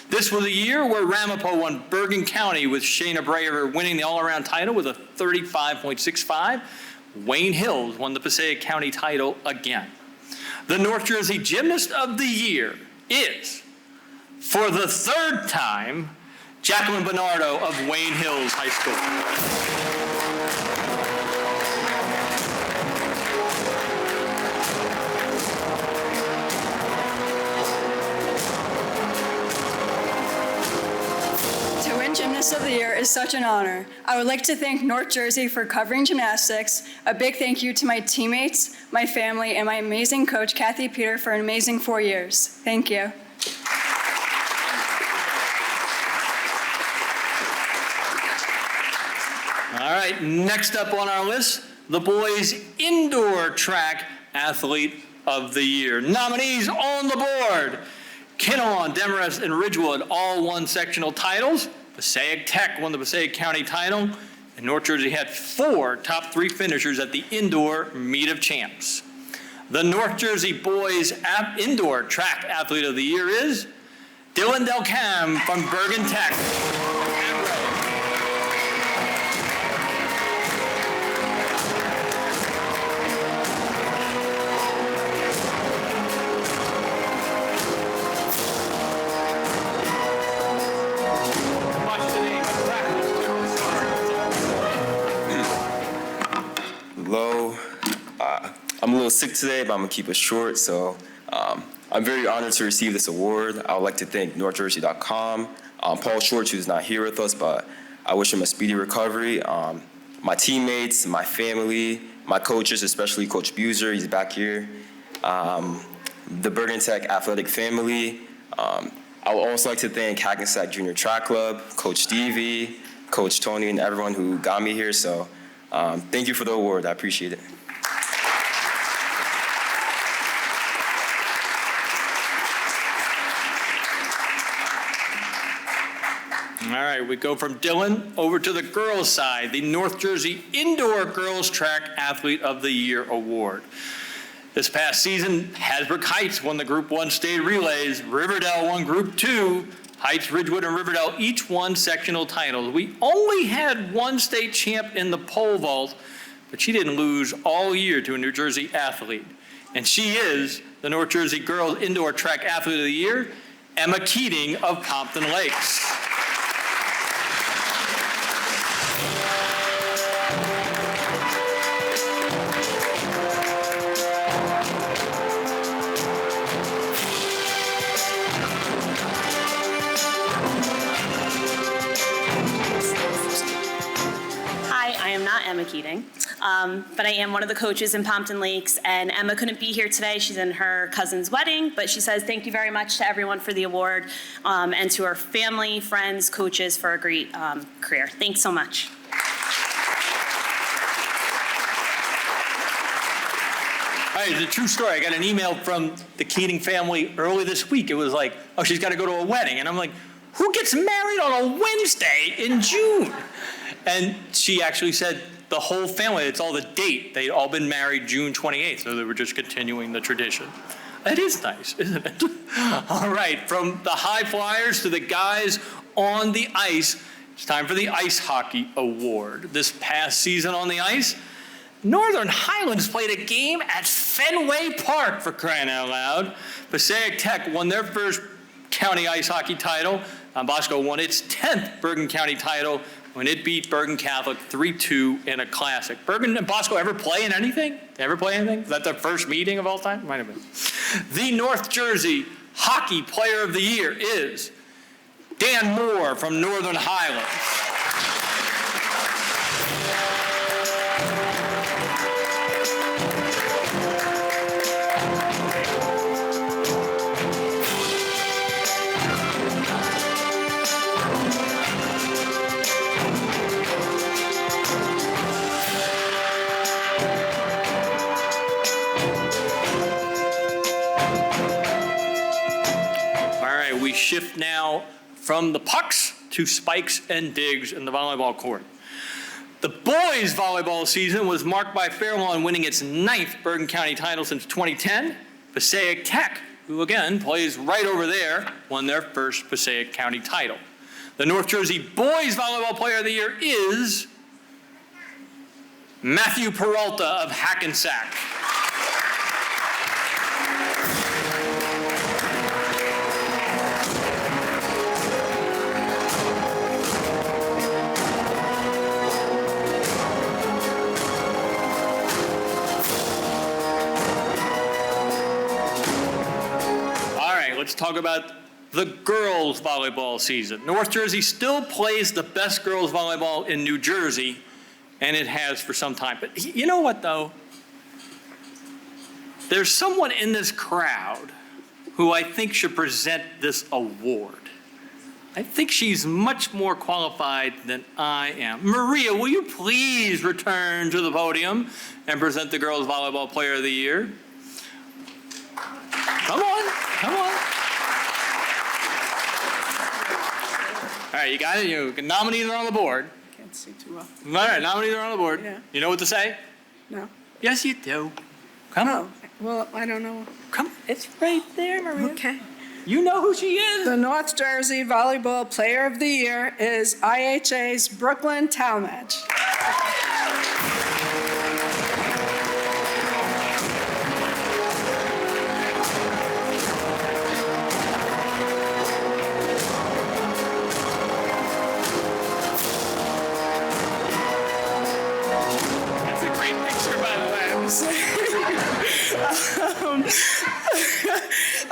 This was a year where Ramapo won Bergen County with Shayna Braver winning the all-around title with a 35.65. Wayne Hills won the Passaic County title again. The North Jersey Gymnast of the Year is, for the 3rd time, Jacqueline Bernardo of Wayne Hills High School. To win Gymnast of the Year is such an honor. I would like to thank North Jersey for covering gymnastics. A big thank you to my teammates, my family, and my amazing coach, Kathy Peter, for an amazing 4 years. Thank you. All right, next up on our list, the boys indoor track athlete of the year. Nominees on the board. Kinnawan, Demarest, and Ridgewood all won sectional titles. Passaic Tech won the Passaic County title. And North Jersey had 4 top 3 finishers at the indoor meet of champs. The North Jersey boys indoor track athlete of the year is Dylan Delcam from Bergen Tech. Hello. I'm a little sick today, but I'm gonna keep it short. So I'm very honored to receive this award. I would like to thank NorthJersey.com. Paul Schwartz, who's not here with us, but I wish him a speedy recovery. My teammates, my family, my coaches, especially Coach Buser, he's back here. The Bergen Tech athletic family. I would also like to thank Hackensack Junior Track Club, Coach Stevie, Coach Tony, and everyone who got me here. So thank you for the award. I appreciate it. All right, we go from Dylan over to the girls' side, the North Jersey Indoor Girls Track Athlete of the Year Award. This past season, Hasbrook Heights won the Group 1 state relays, Riverdale won Group 2, Heights, Ridgewood, and Riverdale each won sectional titles. We only had 1 state champ in the pole vault, but she didn't lose all year to a New Jersey athlete. And she is the North Jersey Girls Indoor Track Athlete of the Year, Emma Keating of Compton Lakes. Emma Keating, but I am one of the coaches in Pompton Lakes, and Emma couldn't be here today. She's in her cousin's wedding, but she says thank you very much to everyone for the award, and to her family, friends, coaches for a great career. Thanks so much. All right, it's a true story. I got an email from the Keating family early this week. It was like, oh, she's got to go to a wedding. And I'm like, who gets married on a Wednesday in June? And she actually said the whole family, it's all the date. They'd all been married June 28th, so they were just continuing the tradition. That is nice, isn't it? All right, from the high flyers to the guys on the ice, it's time for the Ice Hockey Award. This past season on the ice, Northern Highlands played a game at Fenway Park, for crying out loud. Passaic Tech won their first county ice hockey title. Bosco won its 10th Bergen County title when it beat Bergen Catholic 3-2 in a classic. Bergen and Bosco ever play in anything? They ever play anything? Is that their first meeting of all time? Might have been. The North Jersey Hockey Player of the Year is Dan Moore from Northern Highlands. We shift now from the pucks to spikes and digs in the volleyball court. The boys' volleyball season was marked by Fairlawn winning its 9th Bergen County title since 2010. Passaic Tech, who again plays right over there, won their first Passaic County title. The North Jersey Boys Volleyball Player of the Year is Matthew Peralta of Hackensack. Let's talk about the girls' volleyball season. North Jersey still plays the best girls' volleyball in New Jersey, and it has for some time. But you know what, though? There's someone in this crowd who I think should present this award. I think she's much more qualified than I am. Maria, will you please return to the podium and present the Girls Volleyball Player of the Year? Come on, come on. All right, you got it. You nominees are on the board. I can't see too well. All right, nominees are on the board. Yeah. You know what to say? No. Yes, you do. Come on. Well, I don't know. Come on. It's right there, Maria. Okay. You know who she is. The North Jersey Volleyball Player of the Year is IHA's Brooklyn Talmadge.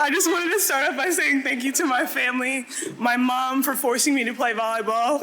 I just wanted to start off by saying thank you to my family, my mom for forcing me to play volleyball,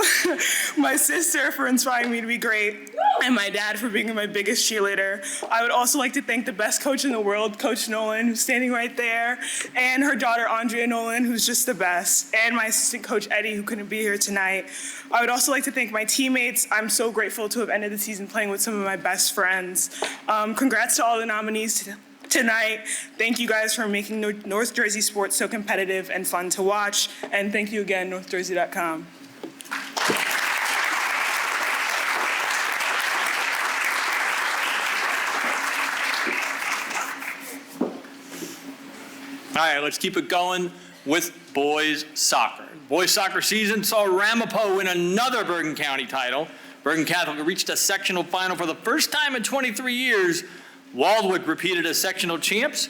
my sister for inspiring me to be great, and my dad for being my biggest cheerleader. I would also like to thank the best coach in the world, Coach Nolan, who's standing right there, and her daughter, Andrea Nolan, who's just the best, and my assistant coach, Eddie, who couldn't be here tonight. I would also like to thank my teammates. I'm so grateful to have ended the season playing with some of my best friends. Congrats to all the nominees tonight. Thank you guys for making North Jersey sports so competitive and fun to watch. And thank you again, NorthJersey.com. All right, let's keep it going with boys soccer. Boys soccer season saw Ramapo win another Bergen County title. Bergen Catholic reached a sectional final for the first time in 23 years. Waldwick repeated as sectional champs.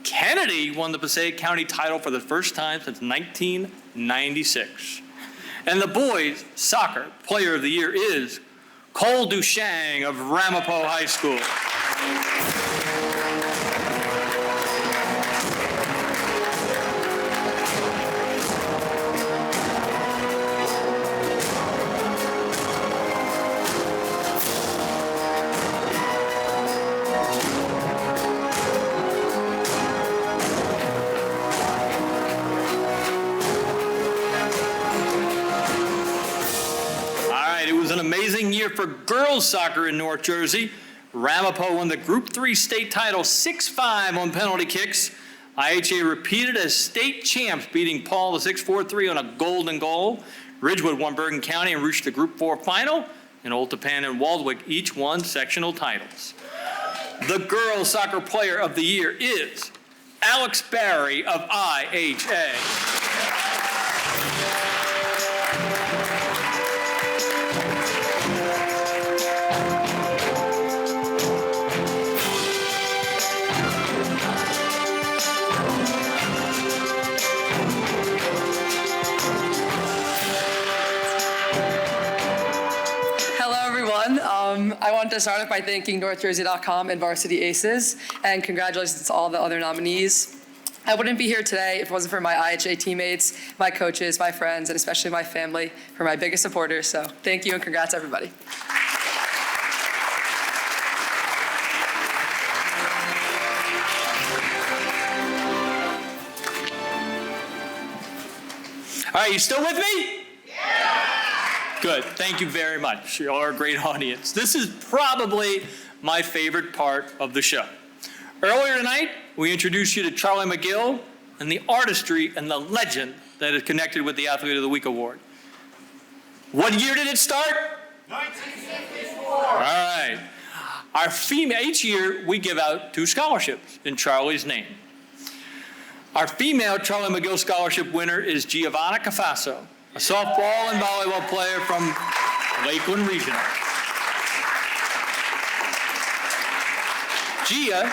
Kennedy won the Passaic County title for the first time since 1996. And the boys soccer player of the year is Cole Duchang of Ramapo High School. For girls soccer in North Jersey, Ramapo won the Group 3 state title 6-5 on penalty kicks. IHA repeated as state champs, beating Paul the 6-4-3 on a golden goal. Ridgewood won Bergen County and reached the Group 4 final. And Old Tappan and Waldwick each won sectional titles. The girls soccer player of the year is Alex Barry of IHA. I want to start off by thanking NorthJersey.com and Varsity Aces, and congratulations to all the other nominees. I wouldn't be here today if it wasn't for my IHA teammates, my coaches, my friends, and especially my family, for my biggest supporters. So thank you and congrats, everybody. All right, you still with me? Good. Thank you very much. You all are a great audience. This is probably my favorite part of the show. Earlier tonight, we introduced you to Charlie McGill and the artistry and the legend that is connected with the Athlete of the Week Award. What year did it start? 1964. All right. Each year, we give out 2 scholarships in Charlie's name. Our female Charlie McGill Scholarship winner is Giovanna Cafasso, a softball and volleyball player from Lakeland Regional. Gia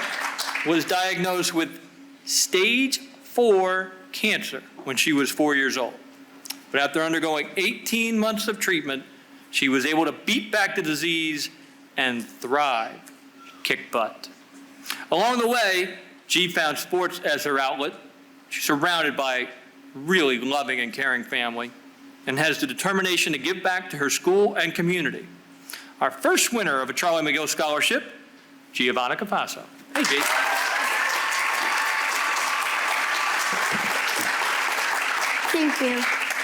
was diagnosed with stage 4 cancer when she was 4 years old. But after undergoing 18 months of treatment, she was able to beat back the disease and thrive, kick butt. Along the way, G found sports as her outlet. She's surrounded by a really loving and caring family and has the determination to give back to her school and community. Our first winner of a Charlie McGill Scholarship, Giovanna Cafasso. Hey, G. Thank you.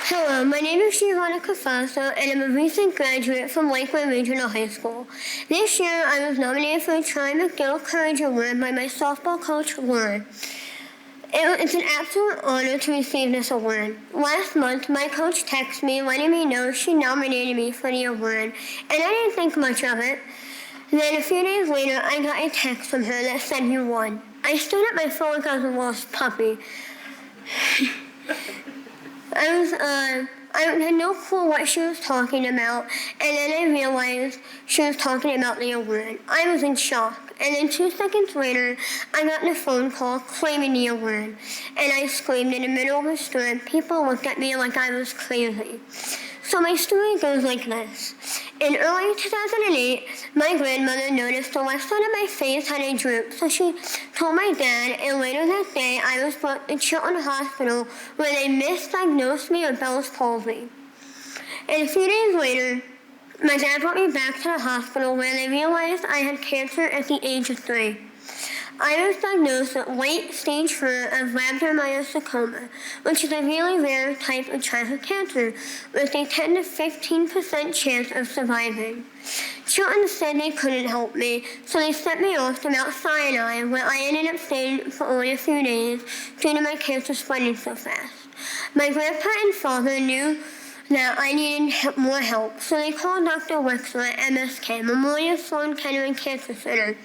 Hello, my name is Giovanna Cafasso, and I'm a recent graduate from Lakeland Regional High School. This year, I was nominated for the Charlie McGill Courage Award by my softball coach, Lauren. It's an absolute honor to receive this award. Last month, my coach texted me letting me know she nominated me for the award, and I didn't think much of it. Then a few days later, I got a text from her that said you won. I stood at my phone like I was a lost puppy. I had no clue what she was talking about, and then I realized she was talking about the award. I was in shock. And then 2 seconds later, I got a phone call claiming the award. And I screamed in the middle of the store. People looked at me like I was crazy. So my story goes like this. In early 2008, my grandmother noticed the left side of my face had a droop, so she told my dad, and later that day, I was brought to Chilton Hospital where they misdiagnosed me with Bell's palsy. And a few days later, my dad brought me back to the hospital where they realized I had cancer at the age of 3. I was diagnosed with late stage 4 of rhabdomyosarcoma, which is a really rare type of childhood cancer with a 10 to 15% chance of surviving. Chilton said they couldn't help me, so they sent me off to Mount Sinai, where I ended up staying for only a few days due to my cancer spreading so fast. My grandpa and father knew that I needed more help, so they called Dr. Wexler at MSK, Memorial Sloan Kettering Cancer Center.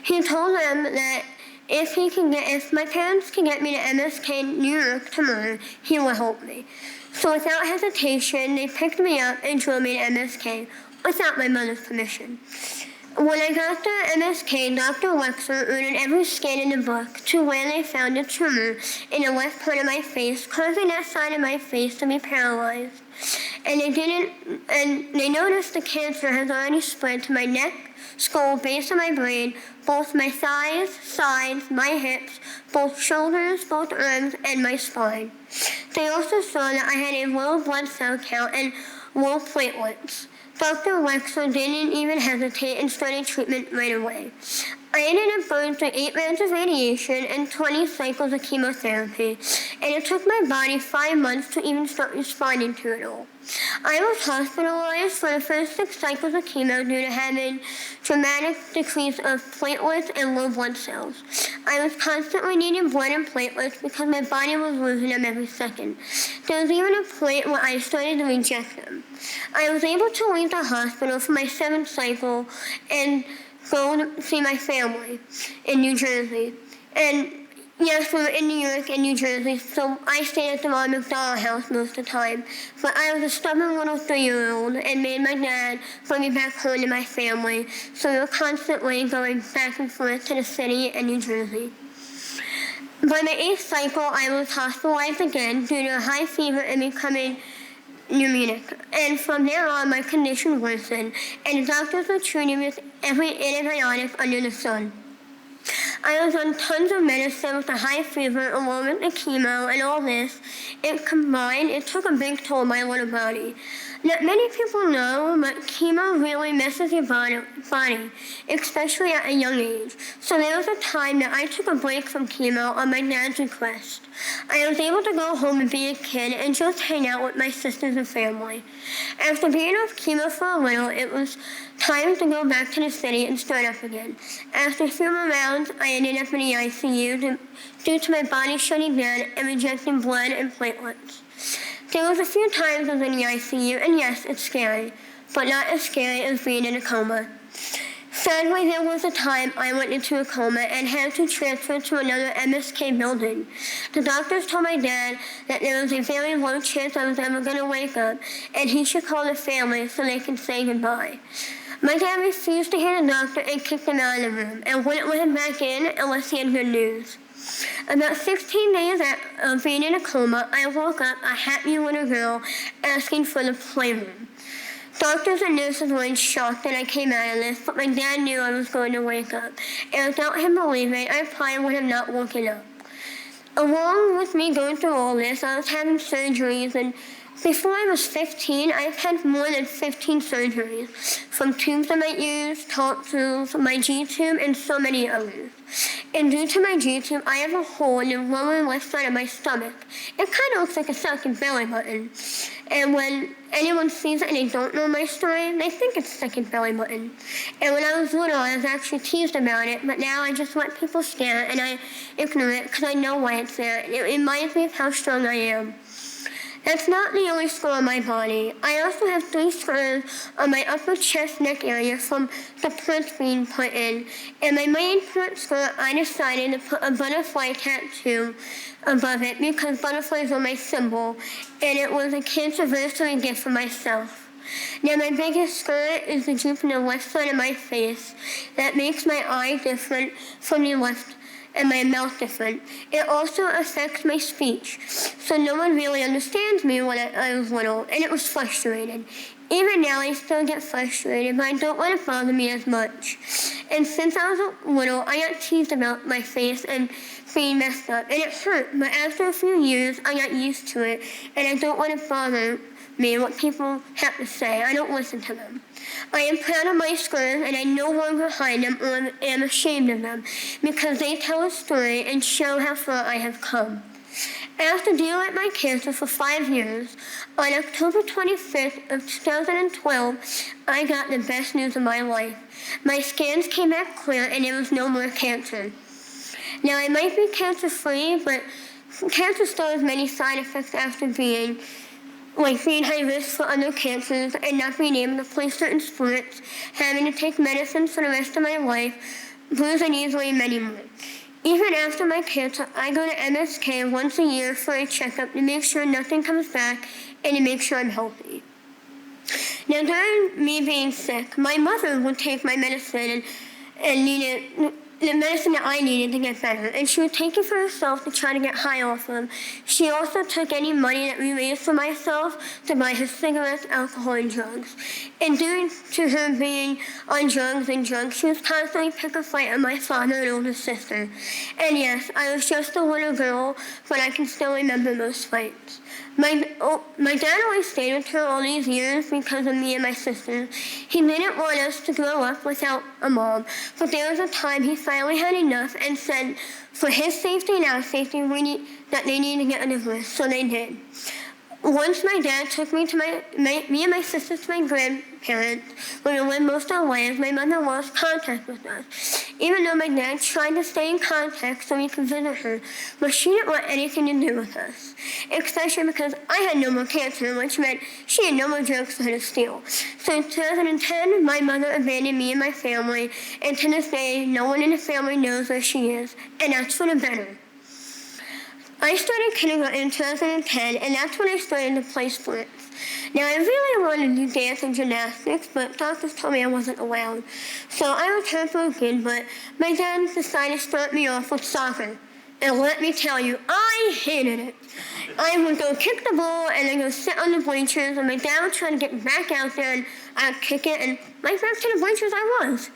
He told them that if my parents could get me to MSK New York tomorrow, he would help me. So without hesitation, they picked me up and drove me to MSK without my mother's permission. When I got to MSK, Dr. Wexler ordered every scan in the book to where they found a tumor in the left part of my face, causing that side of my face to be paralyzed. And they noticed the cancer has already spread to my neck, skull, base of my brain, both my thighs, sides, my hips, both shoulders, both arms, and my spine. They also saw that I had a low blood cell count and low platelets. Dr. Wexler didn't even hesitate and started treatment right away. I ended up going through 8 rounds of radiation and 20 cycles of chemotherapy, and it took my body 5 months to even start responding to it all. I was hospitalized for the first 6 cycles of chemo due to having dramatic decrease of platelets and low blood cells. I was constantly needing blood and platelets because my body was losing them every second. There was even a point where I started to reject them. I was able to leave the hospital for my 7th cycle and go to see my family in New Jersey. And yes, we were in New York and New Jersey, so I stayed at the Ron McDonald house most of the time. But I was a stubborn little 3-year-old and made my dad bring me back home to my family, so we were constantly going back and forth to the city and New Jersey. By my 8th cycle, I was hospitalized again due to a high fever and becoming pneumonic. And from there on, my condition worsened, and the doctors were treating me with every antibiotic under the sun. I was on tons of medicine with a high fever, along with the chemo and all this. It combined, it took a big toll on my little body. Not many people know, but chemo really messes your body, especially at a young age. So there was a time that I took a break from chemo on my dad's request. I was able to go home and be a kid and just hang out with my sisters and family. After being off chemo for a little, it was time to go back to the city and start up again. After a few more rounds, I ended up in the ICU due to my body shutting down and rejecting blood and platelets. There was a few times I was in the ICU, and yes, it's scary, but not as scary as being in a coma. Sadly, there was a time I went into a coma and had to transfer to another MSK building. The doctors told my dad that there was a very low chance I was ever going to wake up, and he should call the family so they could say goodbye. My dad refused to hear the doctor and kicked him out of the room, and wouldn't let him back in unless he had good news. About 16 days of being in a coma, I woke up a happy little girl asking for the playroom. Doctors and nurses were in shock that I came out of this, but my dad knew I was going to wake up, and without him believing, I probably would have not woken up. Along with me going through all this, I was having surgeries, and before I was 15, I've had more than 15 surgeries, from tubes in my ears, tonsils, my G-tube, and so many others. And due to my G-tube, I have a hole in the lower left side of my stomach. It kind of looks like a second belly button. And when anyone sees it and they don't know my story, they think it's second belly button. And when I was little, I was actually teased about it, but now I just let people stare and I ignore it because I know why it's there. It reminds me of how strong I am. That's not the only scar on my body. I also have 3 scars on my upper chest neck area from the prints being put in. And my main print scar, I decided to put a butterfly tattoo above it because butterflies are my symbol, and it was a cancerversary gift for myself. Now my biggest scar is the droop in the left side of my face that makes my eye different from the left and my mouth different. It also affects my speech, so no one really understands me when I was little, and it was frustrating. Even now, I still get frustrated, but I don't let it bother me as much. And since I was little, I got teased about my face and being messed up, and it hurt, but after a few years, I got used to it, and I don't let it bother me what people have to say. I don't listen to them. I am proud of my scars, and I no longer hide them or am ashamed of them, because they tell a story and show how far I have come. After dealing with my cancer for 5 years, on October 25th of 2012, I got the best news of my life. My scans came back clear, and there was no more cancer. Now, I might be cancer-free, but cancer still has many side effects after being high risk for other cancers and not being able to play certain sports, having to take medicine for the rest of my life, losing easily many more. Even after my cancer, I go to MSK once a year for a checkup to make sure nothing comes back and to make sure I'm healthy. Now, during me being sick, my mother would take my medicine and needed the medicine that I needed to get better, and she would take it for herself to try to get high off of. She also took any money that we raised for myself to buy her cigarettes, alcohol, and drugs. And due to her being on drugs, she was constantly picking a fight with my father and older sister. And yes, I was just a little girl, but I can still remember most fights. My dad always stayed with her all these years because of me and my sisters. He didn't want us to grow up without a mom, but there was a time he finally had enough and said, for his safety and our safety, that they need to get a divorce, so they did. Once my dad took me and my sisters to my grandparents, when we lived most of our lives, my mother lost contact with us. Even though my dad tried to stay in contact so we could visit her, but she didn't want anything to do with us. Especially because I had no more cancer, which meant she had no more drugs for her to steal. So in 2010, my mother abandoned me and my family, and to this day, no one in the family knows where she is, and that's for the better. I started kindergarten in 2010, and that's when I started to play sports. Now, I really wanted to do dance and gymnastics, but doctors told me I wasn't allowed. So I returned for a kid, but my dad decided to start me off with soccer. And let me tell you, I hated it. I would go kick the ball, and then go sit on the bleachers, and my dad would try to get back out there, and I'd kick it, and right back to the bleachers I was.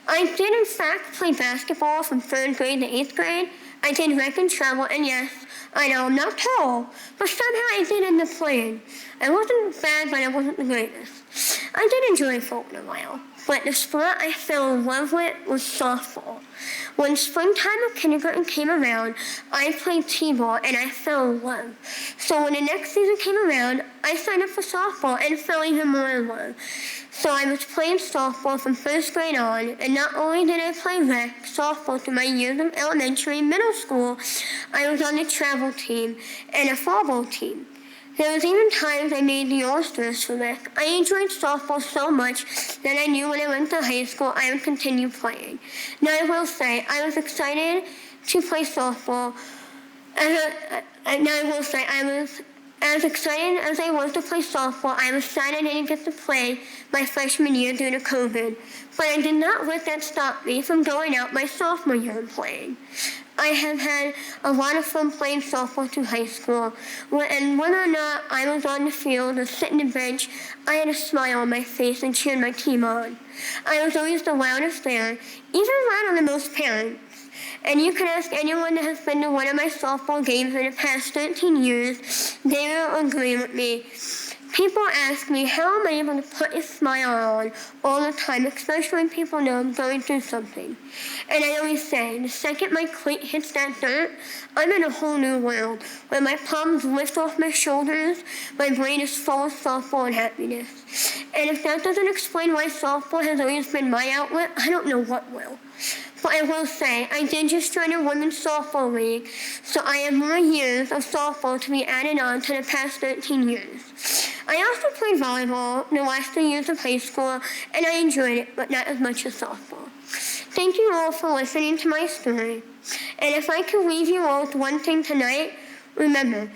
I did, in fact, play basketball from 3rd grade to 8th grade. I did rec and travel, and yes, I know I'm not tall, but somehow I did end up playing. I wasn't bad, but I wasn't the greatest. I did enjoy it for a while, but the sport I fell in love with was softball. When springtime of kindergarten came around, I played t-ball and I fell in love. So when the next season came around, I signed up for softball and fell even more in love. So I was playing softball from 1st grade on, and not only did I play rec softball through my years of elementary and middle school, I was on the travel team and a fall ball team. There was even times I made the All-Stars for rec. I enjoyed softball so much that I knew when I went to high school I would continue playing. Now I will say, I was excited to play softball. As excited as I was to play softball, I was sad I didn't get to play my freshman year due to COVID. But I did not let that stop me from going out my sophomore year and playing. I have had a lot of fun playing softball through high school, and whether or not I was on the field or sitting on the bench, I had a smile on my face and cheered my team on. I was always the loudest there, even louder than most parents. And you can ask anyone that has been to one of my softball games in the past 13 years, they will agree with me. People ask me how am I able to put a smile on all the time, especially when people know I'm going through something. And I always say, the second my cleat hits that dirt, I'm in a whole new world, where my palms lift off my shoulders, my brain is full of softball and happiness. And if that doesn't explain why softball has always been my outlet, I don't know what will. But I will say, I did just join a women's softball league, so I have more years of softball to be added on to the past 13 years. I also played volleyball the last 3 years of high school, and I enjoyed it, but not as much as softball. Thank you all for listening to my story. And if I could leave you all with one thing tonight, remember,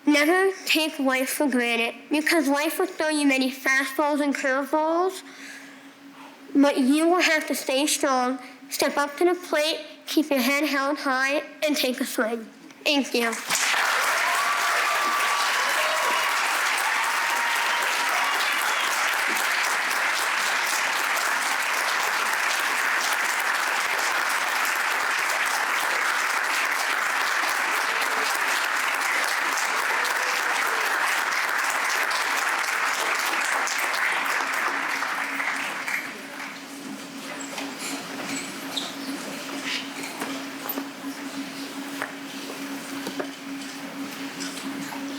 never take life for granted, because life will throw you many fastballs and curveballs, but you will have to stay strong, step up to the plate, keep your head held high, and take a swing. Thank you.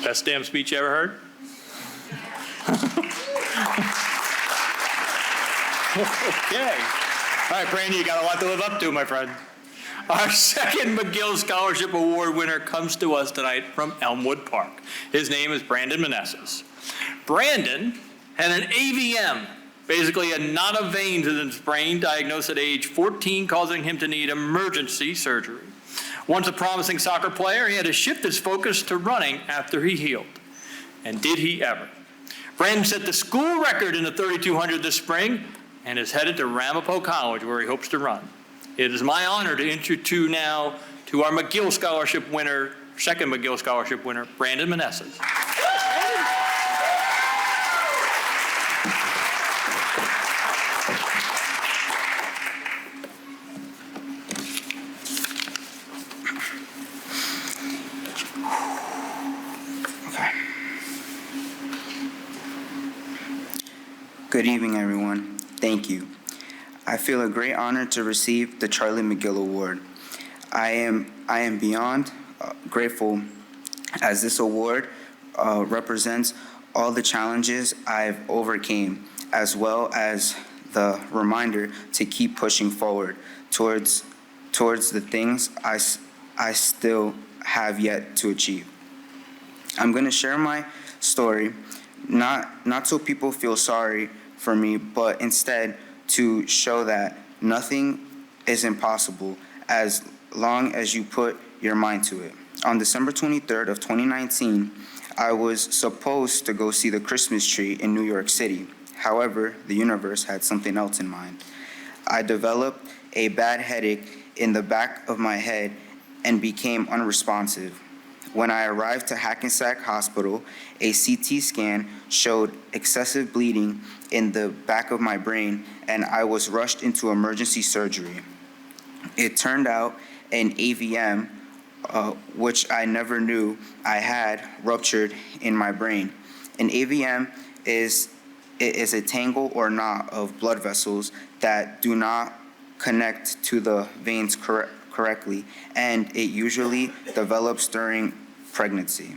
Best damn speech you ever heard? Okay. All right, Brandy, you got a lot to live up to, my friend. Our second McGill Scholarship Award winner comes to us tonight from Elmwood Park. His name is Brandon Meneses. Brandon had an AVM, basically a knot of veins in his brain, diagnosed at age 14, causing him to need emergency surgery. Once a promising soccer player, he had to shift his focus to running after he healed. And did he ever? Brandon set the school record in the 3200 this spring and is headed to Ramapo College, where he hopes to run. It is my honor to introduce now to our McGill Scholarship winner, second McGill Scholarship winner, Brandon Meneses. Good evening, everyone. Thank you. I feel a great honor to receive the Charlie McGill Award. I am beyond grateful as this award represents all the challenges I've overcame, as well as the reminder to keep pushing forward towards the things I still have yet to achieve. I'm going to share my story, not so people feel sorry for me, but instead to show that nothing is impossible as long as you put your mind to it. On December 23rd of 2019, I was supposed to go see the Christmas tree in New York City. However, the universe had something else in mind. I developed a bad headache in the back of my head and became unresponsive. When I arrived to Hackensack Hospital, a CT scan showed excessive bleeding in the back of my brain, and I was rushed into emergency surgery. It turned out an AVM, which I never knew I had, ruptured in my brain. An AVM is a tangle or knot of blood vessels that do not connect to the veins correctly, and it usually develops during pregnancy.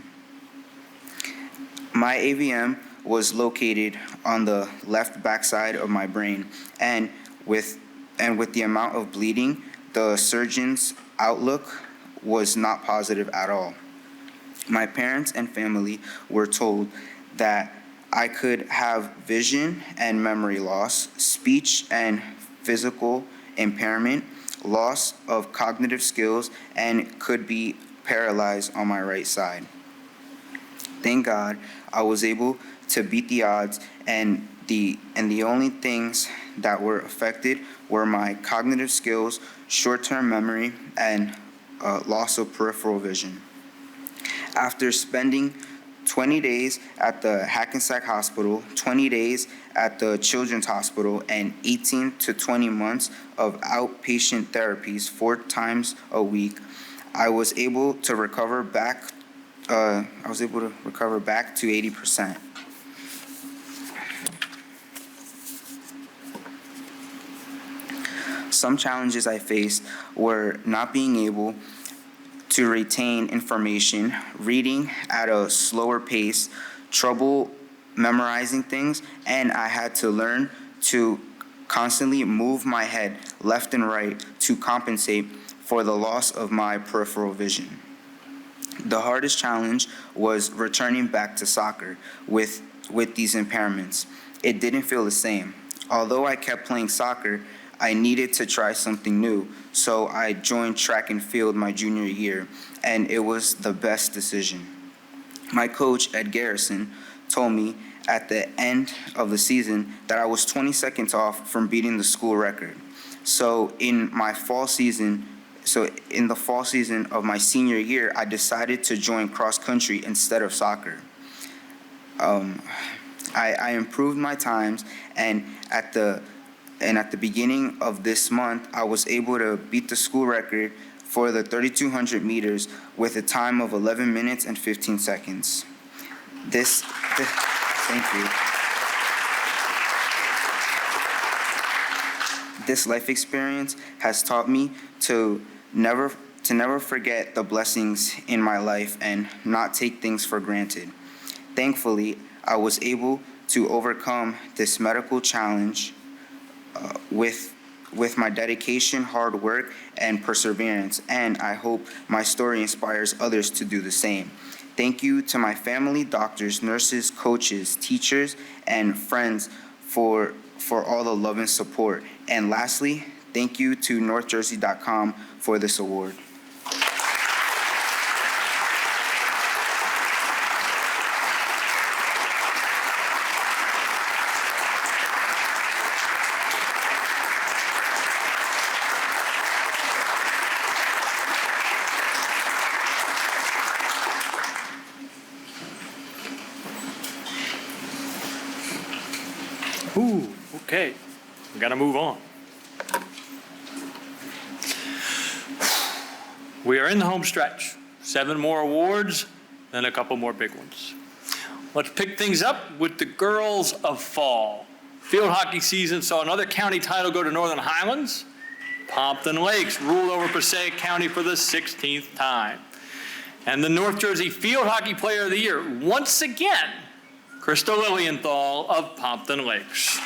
My AVM was located on the left backside of my brain, and with the amount of bleeding, the surgeon's outlook was not positive at all. My parents and family were told that I could have vision and memory loss, speech and physical impairment, loss of cognitive skills, and could be paralyzed on my right side. Thank God I was able to beat the odds, and the only things that were affected were my cognitive skills, short-term memory, and loss of peripheral vision. After spending 20 days at the Hackensack Hospital, 20 days at the Children's Hospital, and 18 to 20 months of outpatient therapies 4 times a week, I was able to recover back to 80%. Some challenges I faced were not being able to retain information, reading at a slower pace, trouble memorizing things, and I had to learn to constantly move my head left and right to compensate for the loss of my peripheral vision. The hardest challenge was returning back to soccer with these impairments. It didn't feel the same. Although I kept playing soccer, I needed to try something new, so I joined track and field my junior year, and it was the best decision. My coach, Ed Garrison, told me at the end of the season that I was 20 seconds off from beating the school record. So in the fall season of my senior year, I decided to join cross country instead of soccer. I improved my times, and at the beginning of this month, I was able to beat the school record for the 3,200 meters with a time of 11 minutes and 15 seconds. Thank you. This life experience has taught me to never forget the blessings in my life and not take things for granted. Thankfully, I was able to overcome this medical challenge with my dedication, hard work, and perseverance, and I hope my story inspires others to do the same. Thank you to my family, doctors, nurses, coaches, teachers, and friends for all the love and support. And lastly, thank you to NorthJersey.com for this award. Ooh, okay. We gotta move on. We are in the home stretch. 7 more awards, then a couple more big ones. Let's pick things up with the girls of fall. field hockey season saw another county title go to Northern Highlands. Pompton Lakes ruled over Passaic County for the 16th time. And the North Jersey Field Hockey Player of the Year, once again, Krista Lilienthal of Pompton Lakes.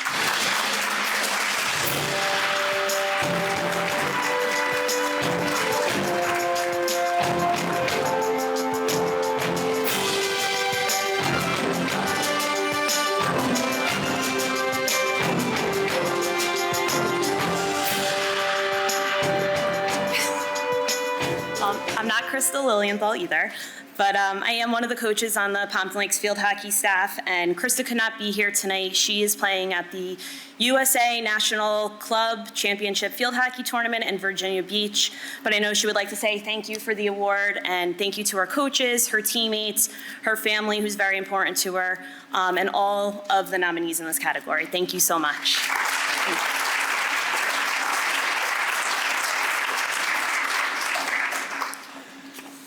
I'm not Krista Lilienthal either, but I am one of the coaches on the Pompton Lakes field hockey staff, and Krista could not be here tonight. She is playing at the USA National Club Championship Field Hockey Tournament in Virginia Beach, but I know she would like to say thank you for the award, and thank you to her coaches, her teammates, her family, who's very important to her, and all of the nominees in this category. Thank you so much. Thank you.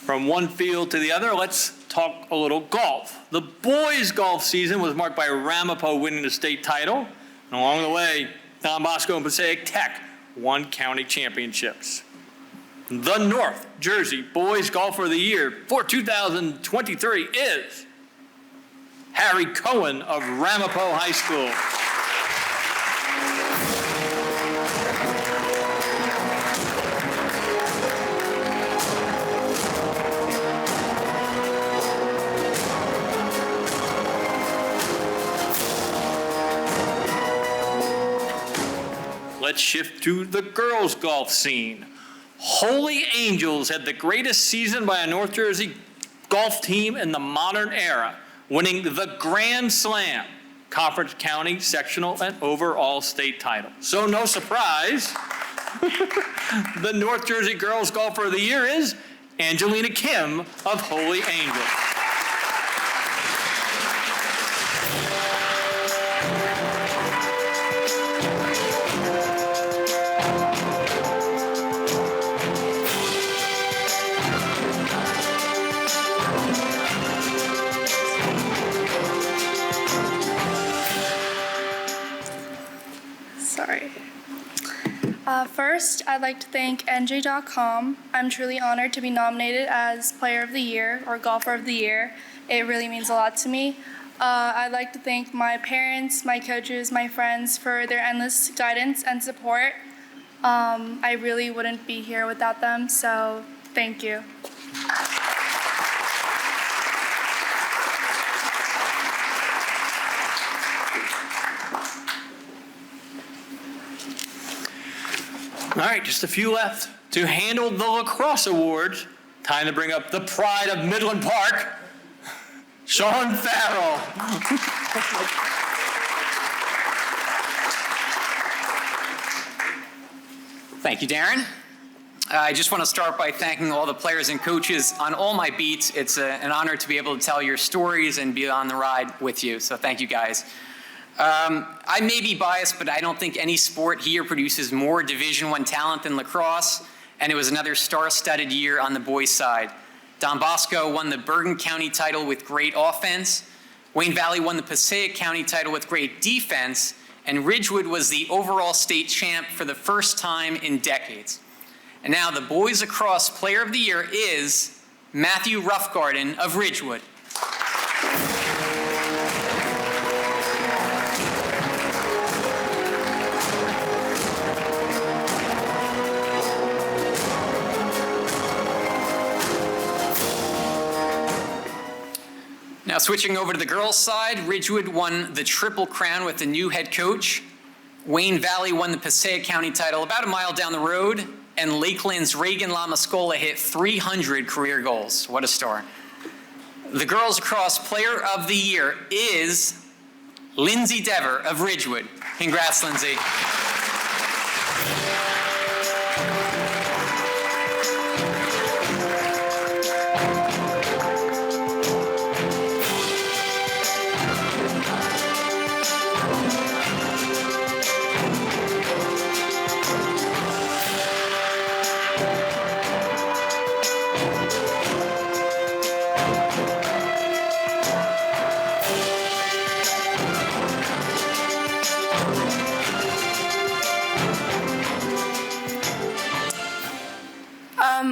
From one field to the other, let's talk a little golf. The boys' golf season was marked by Ramapo winning the state title. And along the way, Don Bosco and Passaic Tech won county championships. The North Jersey Boys Golfer of the Year for 2023 is Harry Cohen of Ramapo High School. Let's shift to the girls' golf scene. Holy Angels had the greatest season by a North Jersey golf team in the modern era, winning the Grand Slam, Conference County, Sectional, and overall state title. So no surprise, the North Jersey Girls Golfer of the Year is Angelina Kim of Holy Angels. First, I'd like to thank NJ.com. I'm truly honored to be nominated as Player of the Year or Golfer of the Year. It really means a lot to me. I'd like to thank my parents, my coaches, my friends for their endless guidance and support. I really wouldn't be here without them, so thank you. All right, just a few left to handle the lacrosse awards. Time to bring up the pride of Midland Park, Sean Farrell. Thank you, Darren. I just want to start by thanking all the players and coaches on all my beats. It's an honor to be able to tell your stories and be on the ride with you, so thank you guys. I may be biased, but I don't think any sport here produces more Division I talent than lacrosse, and it was another star-studded year on the boys' side. Don Bosco won the Bergen County title with great offense, Wayne Valley won the Passaic County title with great defense, and Ridgewood was the overall state champ for the first time in decades. And now the boys lacrosse player of the year is Matthew Roughgarden of Ridgewood. Now switching over to the girls' side, Ridgewood won the Triple Crown with the new head coach. Wayne Valley won the Passaic County title about a mile down the road, and Lakeland's Reagan Lamascola hit 300 career goals. What a star. The girls' lacrosse player of the year is Lindsay Dever of Ridgewood. Congrats, Lindsay.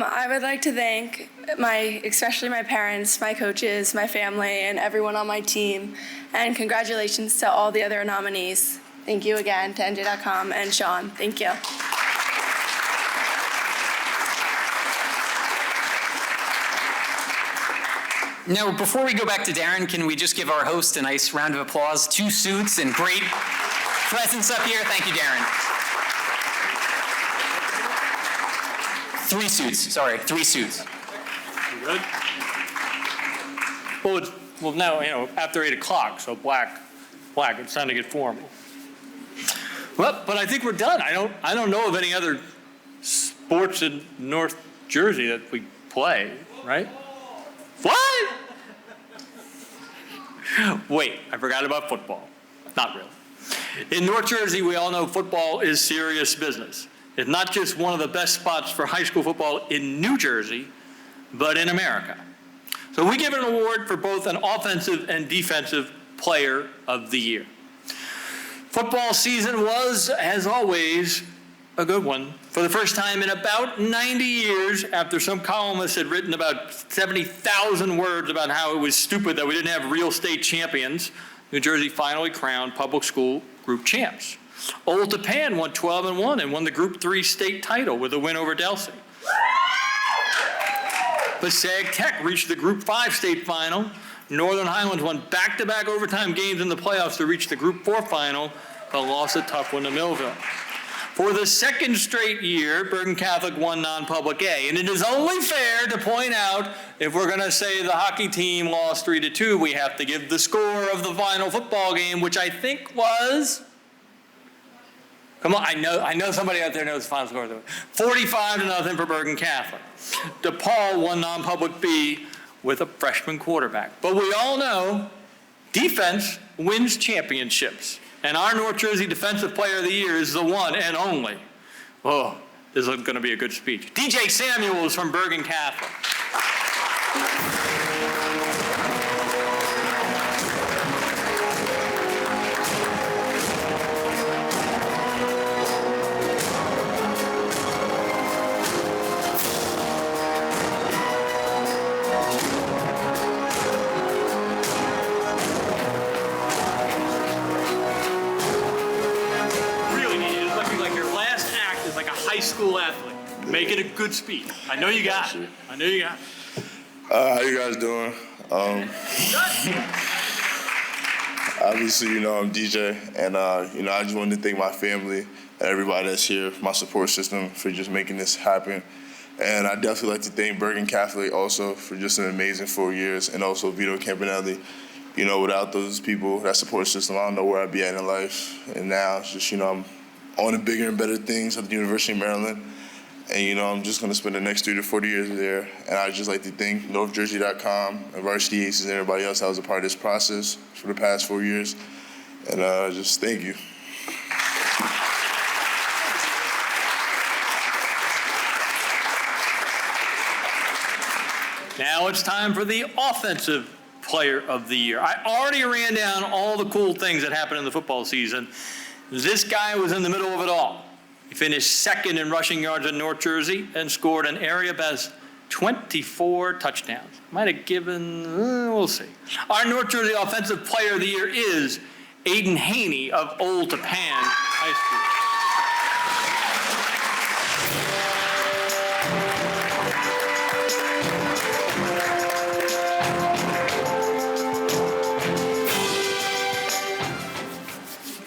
I would like to thank especially my parents, my coaches, my family, and everyone on my team. And congratulations to all the other nominees. Thank you again to NJ.com and Sean. Thank you. Now, before we go back to Darren, can we just give our host a nice round of applause? 2 suits and great presence up here. Thank you, Darren. 3 suits. Sorry, 3 suits. You good? Well, now, after 8 o'clock, so black, it's time to get formal. Well, but I think we're done. I don't know of any other sports in North Jersey that we play, right? What? Wait, I forgot about football. Not really. In North Jersey, we all know football is serious business. It's not just one of the best spots for high school football in New Jersey, but in America. So we give an award for both an offensive and defensive player of the year. Football season was, as always, a good one. For the first time in about 90 years, after some columnists had written about 70,000 words about how it was stupid that we didn't have real state champions, New Jersey finally crowned public school group champs. Old Tappan won 12-1 and won the Group 3 state title with a win over Delsey. Passaic Tech reached the Group 5 state final. Northern Highlands won back-to-back overtime games in the playoffs to reach the Group 4 final, but lost a tough one to Millville. For the second straight year, Bergen Catholic won non-public A, and it is only fair to point out, if we're going to say the hockey team lost 3-2, we have to give the score of the final football game, which I think was, come on, I know somebody out there knows the final score. 45-0 for Bergen Catholic. DePaul won non-public B with a freshman quarterback. But we all know defense wins championships. And our North Jersey Defensive Player of the Year is the one and only. Oh, this is going to be a good speech. DJ Samuels from Bergen Catholic. School athlete. Make it a good speech. I know you got it. How you guys doing? Obviously, I'm DJ, and I just wanted to thank my family and everybody that's here, my support system, for just making this happen. And I definitely like to thank Bergen Catholic also for just an amazing 4 years, and also Vito Campanelli. Without those people, that support system, I don't know where I'd be at in life. And now it's just, I'm on to bigger and better things at the University of Maryland. And, I'm just going to spend the next 3 to 4 years there. And I'd just like to thank NorthJersey.com and Varsity Aces and everybody else that was a part of this process for the past 4 years. And just thank you. Now it's time for the Offensive Player of the Year. I already ran down all the cool things that happened in the football season. This guy was in the middle of it all. He finished second in rushing yards in North Jersey and scored an area best 24 touchdowns. Might have given, we'll see. Our North Jersey Offensive Player of the Year is Aiden Haney of Old Tappan High School.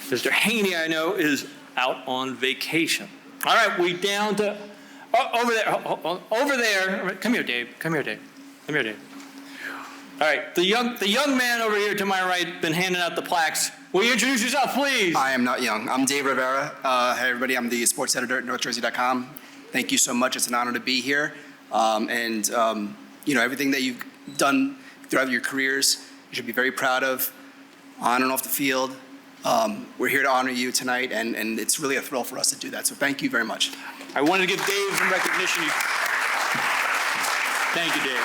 Mr. Haney, I know, is out on vacation. All right, we down to, over there. Come here, Dave. All right, the young man over here to my right, been handing out the plaques. Will you introduce yourself, please? I am not young. I'm Dave Rivera. Hey, everybody. I'm the sports editor at NorthJersey.com. Thank you so much. It's an honor to be here. Everything that you've done throughout your careers, you should be very proud of, on and off the field. We're here to honor you tonight, and it's really a thrill for us to do that. So thank you very much. I wanted to give Dave some recognition. Thank you, Dave.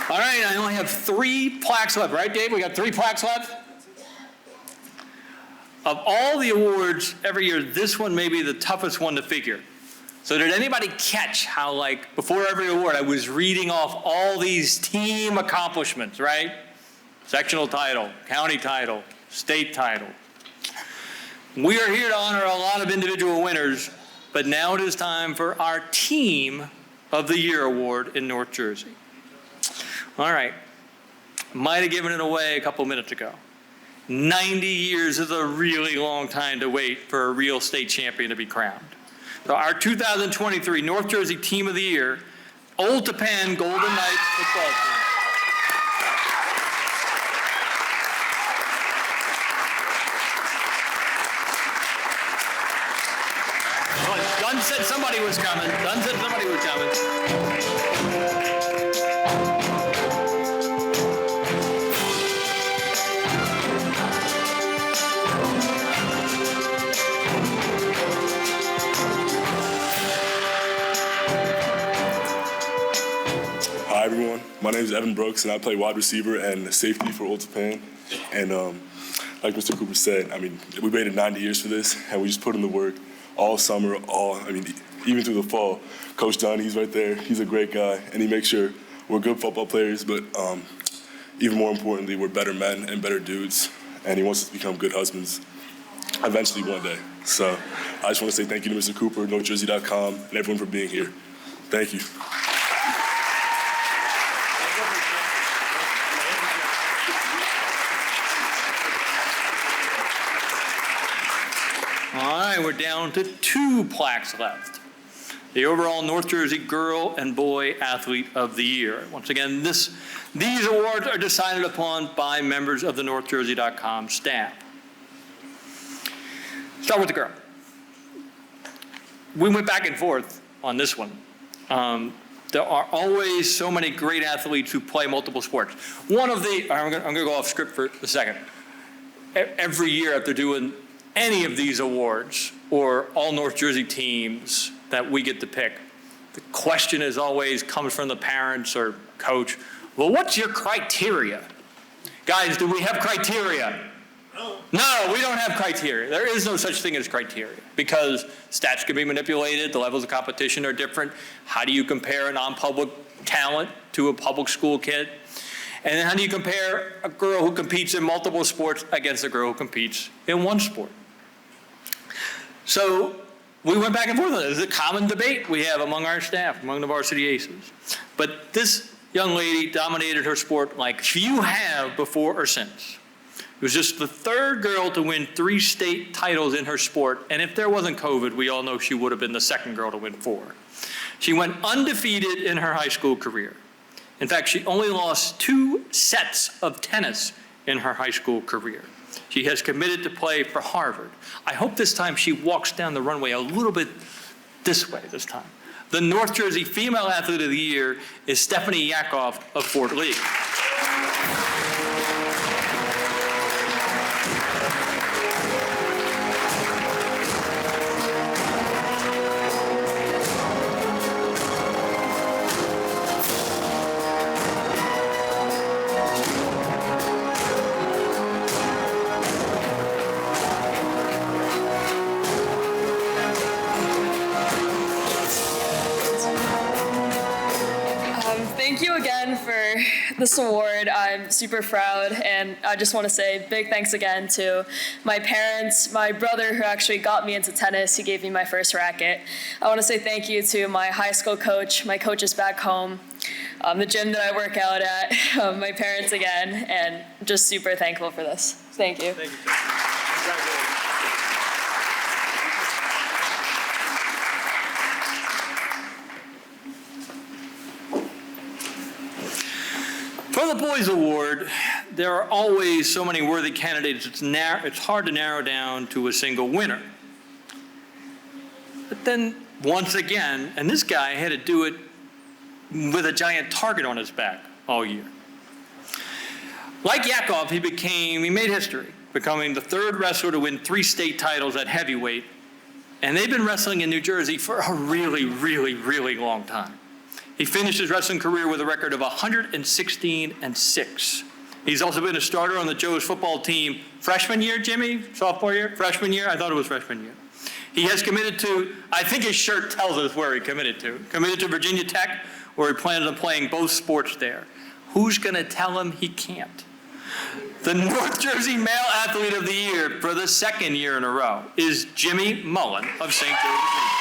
All right, I only have 3 plaques left, right, Dave? We got 3 plaques left? Of all the awards every year, this one may be the toughest one to figure. So did anybody catch how, like, before every award, I was reading off all these team accomplishments, right? Sectional title, county title, state title. We are here to honor a lot of individual winners, but now it is time for our Team of the Year award in North Jersey. All right. Might have given it away a couple minutes ago. 90 years is a really long time to wait for a real state champion to be crowned. So our 2023 North Jersey Team of the Year, Old Tappan Golden Knights football team. Dunn said somebody was coming. Dunn said somebody was coming. Hi everyone, my name is Evan Brooks and I play wide receiver and safety for Old Tappan. And like Mr. Cooper said, I mean, we waited 90 years for this and we just put in the work all summer, even through the fall. Coach Dunn, he's right there, he's a great guy and he makes sure we're good football players, but even more importantly, we're better men and better dudes, and he wants us to become good husbands eventually one day. So I just want to say thank you to Mr. Cooper, NorthJersey.com, and everyone for being here. Thank you. All right, we're down to 2 plaques left. The overall North Jersey Girl and Boy Athlete of the Year. Once again, these awards are decided upon by members of the NorthJersey.com staff. Start with the girl. We went back and forth on this one. There are always so many great athletes who play multiple sports. I'm going to go off script for a second. Every year after doing any of these awards or all North Jersey teams that we get to pick, the question is always comes from the parents or coach, well, what's your criteria? Guys, do we have criteria? No, we don't have criteria. There is no such thing as criteria because stats can be manipulated, the levels of competition are different. How do you compare a non-public talent to a public school kid? And then how do you compare a girl who competes in multiple sports against a girl who competes in one sport? So we went back and forth on it. It's a common debate we have among our staff, among the Varsity Aces. But this young lady dominated her sport like few have before or since. It was just the 3rd girl to win 3 state titles in her sport, and if there wasn't COVID, we all know she would have been the 2nd girl to win 4. She went undefeated in her high school career. In fact, she only lost 2 sets of tennis in her high school career. She has committed to play for Harvard. I hope this time she walks down the runway a little bit this way this time. The North Jersey Female Athlete of the Year is Stephanie Yakov of Fort Lee. Thank you again for this award. I'm super proud, and I just want to say big thanks again to my parents, my brother who actually got me into tennis. He gave me my first racket. I want to say thank you to my high school coach, my coaches back home, the gym that I work out at, my parents again, and just super thankful for this. Thank you. Thank you, sir. Congratulations. For the Boys Award, there are always so many worthy candidates, it's hard to narrow down to a single winner. But then, once again, and this guy had to do it with a giant target on his back all year. Like Yakov, he made history, becoming the 3rd wrestler to win 3 state titles at heavyweight, and they've been wrestling in New Jersey for a really, really, really long time. He finished his wrestling career with a record of 116-6. He's also been a starter on the Joe's football team freshman year, Jimmy? Sophomore year? Freshman year? I thought it was freshman year. He has committed to, I think his shirt tells us where he committed to. Committed to Virginia Tech, where he plans on playing both sports there. Who's going to tell him he can't? The North Jersey Male Athlete of the Year for the second year in a row is Jimmy Mullen of St. Joseph.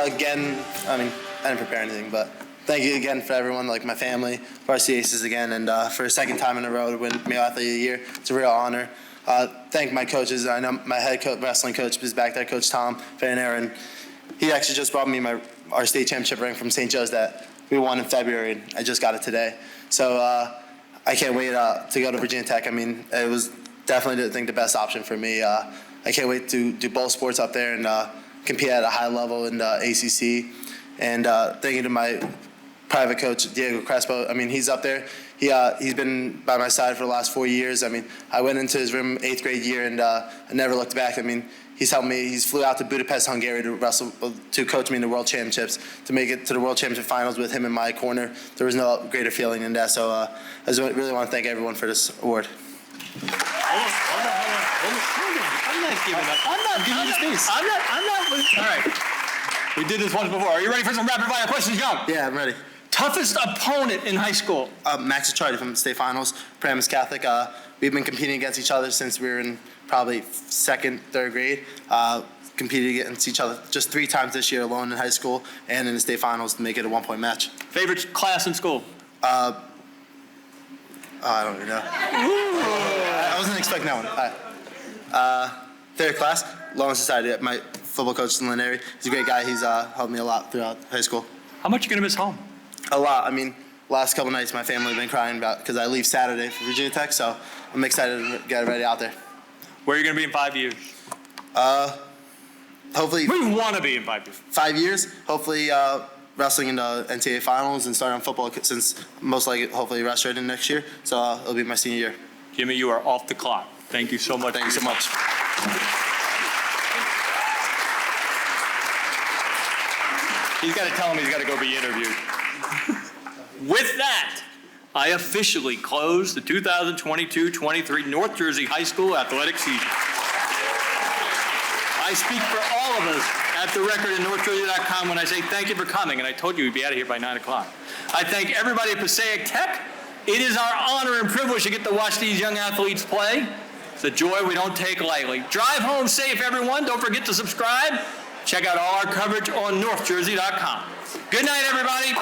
Again, I mean, I didn't prepare anything, but thank you again for everyone, like my family, Varsity Aces again, and for a second time in a row to win Male Athlete of the Year. It's a real honor. Thank my coaches. I know my head coach, wrestling coach is back there, Coach Tom Van Aaron. He actually just brought me our state championship ring from St. Joe's that we won in February, and I just got it today. So I can't wait to go to Virginia Tech. I mean, it was definitely, I think, the best option for me. I can't wait to do both sports up there and compete at a high level in the ACC. And thank you to my private coach, Diego Crespo. I mean, he's up there. He's been by my side for the last 4 years. I mean, I went into his room 8th grade year and I never looked back. I mean, he's helped me. He's flew out to Budapest, Hungary to coach me in the World Championships, to make it to the World Championship Finals with him in my corner. There was no greater feeling than that. So I just really want to thank everyone for this award. I'm not giving up. I'm not giving you space. I'm not. All right. We did this once before. Are you ready for some rapid fire questions, Young? Yeah, I'm ready. Toughest opponent in high school? Max Charlie from State Finals, Paramus Catholic. We've been competing against each other since we were in probably 2nd, 3rd grade. Competed against each other just 3 times this year alone in high school and in the state finals to make it a 1-point match. Favorite class in school? I don't even know. I wasn't expecting that one. All right. 3rd class, Law and Society. My football coach, Lynn Airy, he's a great guy. He's helped me a lot throughout high school. How much you gonna miss home? A lot. I mean, last couple nights my family have been crying about because I leave Saturday for Virginia Tech, so I'm excited to get ready out there. Where are you gonna be in 5 years? Hopefully. Where do you want to be in 5 years? 5 years. Hopefully wrestling in the NCAA finals and starting on football since most likely hopefully restraining next year. So it'll be my senior year. Jimmy, you are off the clock. Thank you so much. Thank you so much. He's got to tell him he's got to go be interviewed. With that, I officially close the 2022-23 North Jersey High School athletic season. I speak for all of us at the record at NorthJersey.com when I say thank you for coming, and I told you we'd be out of here by 9 o'clock. I thank everybody at Passaic Tech. It is our honor and privilege to get to watch these young athletes play. It's a joy we don't take lightly. Drive home safe, everyone. Don't forget to subscribe. Check out all our coverage on NorthJersey.com. Good night, everybody.